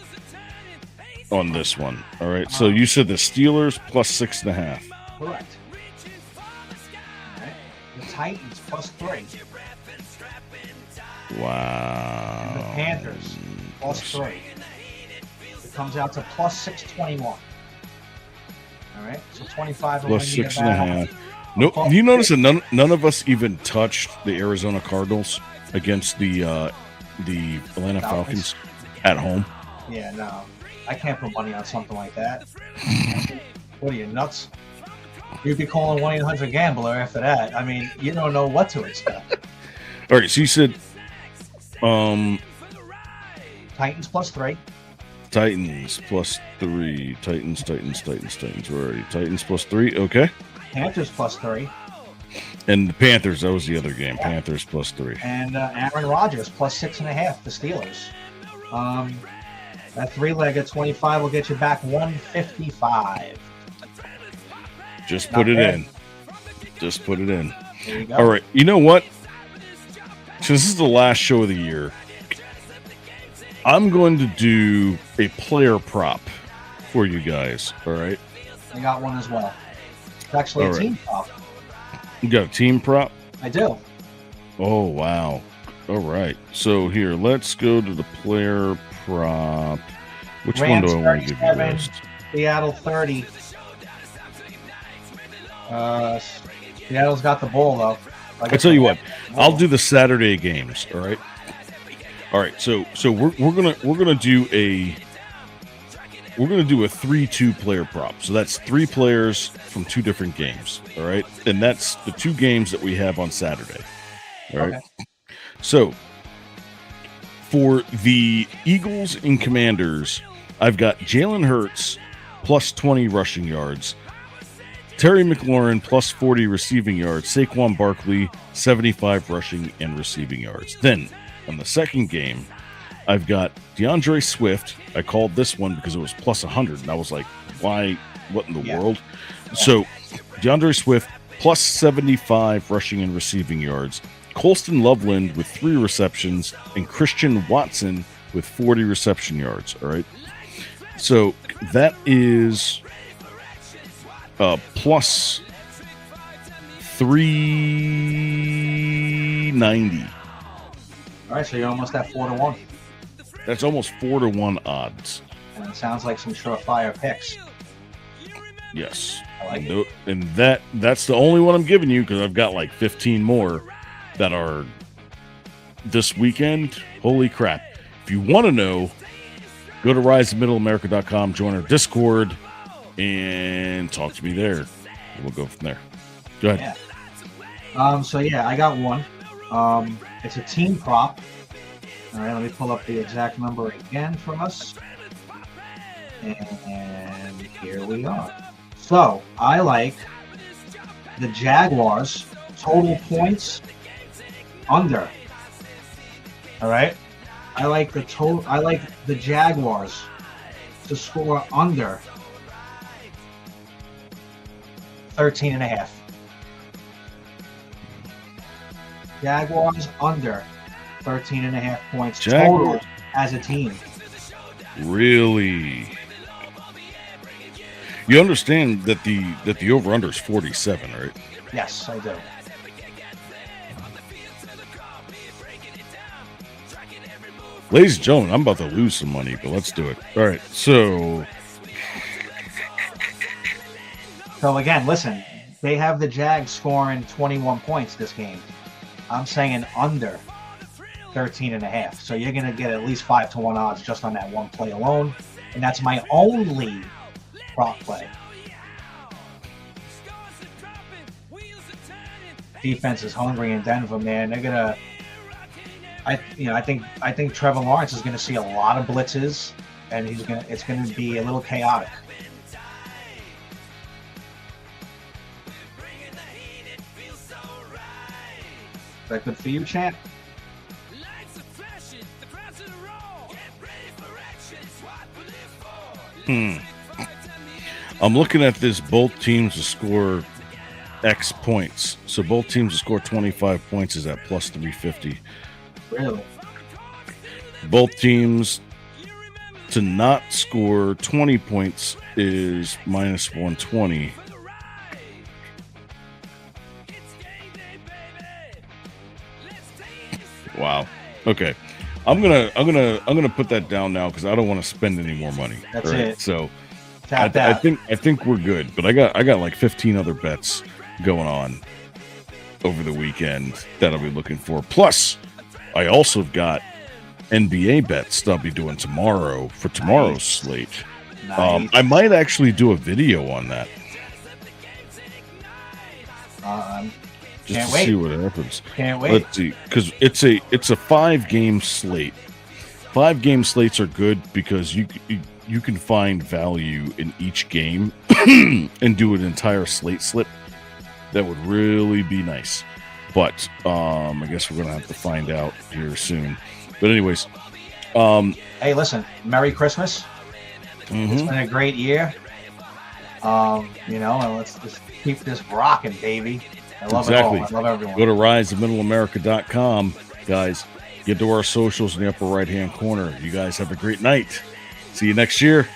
on this one. All right, so you said the Steelers plus 6.5.
Correct. All right. The Titans plus 3.
Wow.
And the Panthers plus 3. It comes out to plus 621. All right, so 25
plus 6.5. No, you notice that none of us even touched the Arizona Cardinals against the Atlanta Falcons at home.
Yeah, no, I can't put money on something like that. What are you, nuts? You'd be calling 1-800-GAMBLER after that. I mean, you don't know what to expect.
All right, so you said
Titans plus 3.
Titans plus 3. Titans. Where are you? Titans plus 3. Okay.
Panthers plus 3.
And the Panthers, that was the other game. Yeah. Panthers plus 3.
And Aaron Rodgers plus 6.5. The Steelers. That 3-legged 25 will get you back 155.
Just put it in. Just put it in.
There you go.
All right. You know what? Since this is the last show of the year, I'm going to do a player prop for you guys. All right.
I got one as well. It's actually a team prop.
You got a team prop?
I do.
Oh, wow. All right. So here, let's go to the player prop. Which
Rams
one do I want to give you first?
Seattle 30. Seattle's got the ball though.
I tell you what, I'll do the Saturday games. All right. All right. So we're gonna do a 3-2 player prop. So that's 3 players from 2 different games. All right, and that's the 2 games that we have on Saturday. All right. Okay. So for the Eagles and Commanders, I've got Jalen Hurts plus 20 rushing yards, Terry McLaurin plus 40 receiving yards, Saquon Barkley 75 rushing and receiving yards. Then on the second game, I've got DeAndre Swift. I called this one because it was plus 100, and I was like, why? What in the world? Yeah. So DeAndre Swift plus 75 rushing and receiving yards, Colston Loveland with 3 receptions, and Christian Watson with 40 reception yards. All right. So that is plus 390.
All right, so you're almost at 4-1.
That's almost 4-1 odds.
And it sounds like some surefire picks.
Yes.
I like it.
And that's the only one I'm giving you because I've got like 15 more that are this weekend. Holy crap. If you want to know, go to risemiddleamerica.com, join our Discord, and talk to me there. We'll go from there. Go ahead.
Yeah. So I got one. It's a team prop. All right, let me pull up the exact number again from us. And here we are. So I like the Jaguars total points under. All right. I like the Jaguars to score under 13.5. Jaguars under 13.5 points total as a team.
Really? You understand that the over-under is 47, right?
Yes, I do.
Ladies and gentlemen, I'm about to lose some money, but let's do it. All right, so
again, listen, they have the Jags scoring 21 points this game. I'm saying under 13.5. So you're going to get at least 5-1 odds just on that one play alone. And that's my only prop play. Defense is hungry in Denver, man. They're going to I think Trevor Lawrence is going to see a lot of blitzes, and it's going to be a little chaotic. Is that good for you, champ?
I'm looking at this. Both teams to score X points. So both teams to score 25 points is at plus 350.
Really?
Both teams to not score 20 points is minus 120. Wow. Okay. I'm gonna put that down now because I don't want to spend any more money.
That's
right?
it.
So
Tap
I
that.
think we're good. But I got like 15 other bets going on over the weekend that I'll be looking for. Plus, I also got NBA bets that I'll be doing tomorrow for tomorrow's slate.
Nice.
I might actually do a video on that. Just
Can't
to
wait.
see what happens.
Can't wait.
Let's see, because it's a 5-game slate. 5-game slates are good because you can find value in each game and do an entire slate slip. That would really be nice. But I guess we're gonna have to find out here soon. But anyways,
Hey, listen. Merry Christmas. It's been a great year. And let's just keep this rocking, baby. I love it all. I love everyone.
Go to riseofmiddleamerica.com, guys. Get to our socials in the upper right-hand corner. You guys have a great night. See you next year.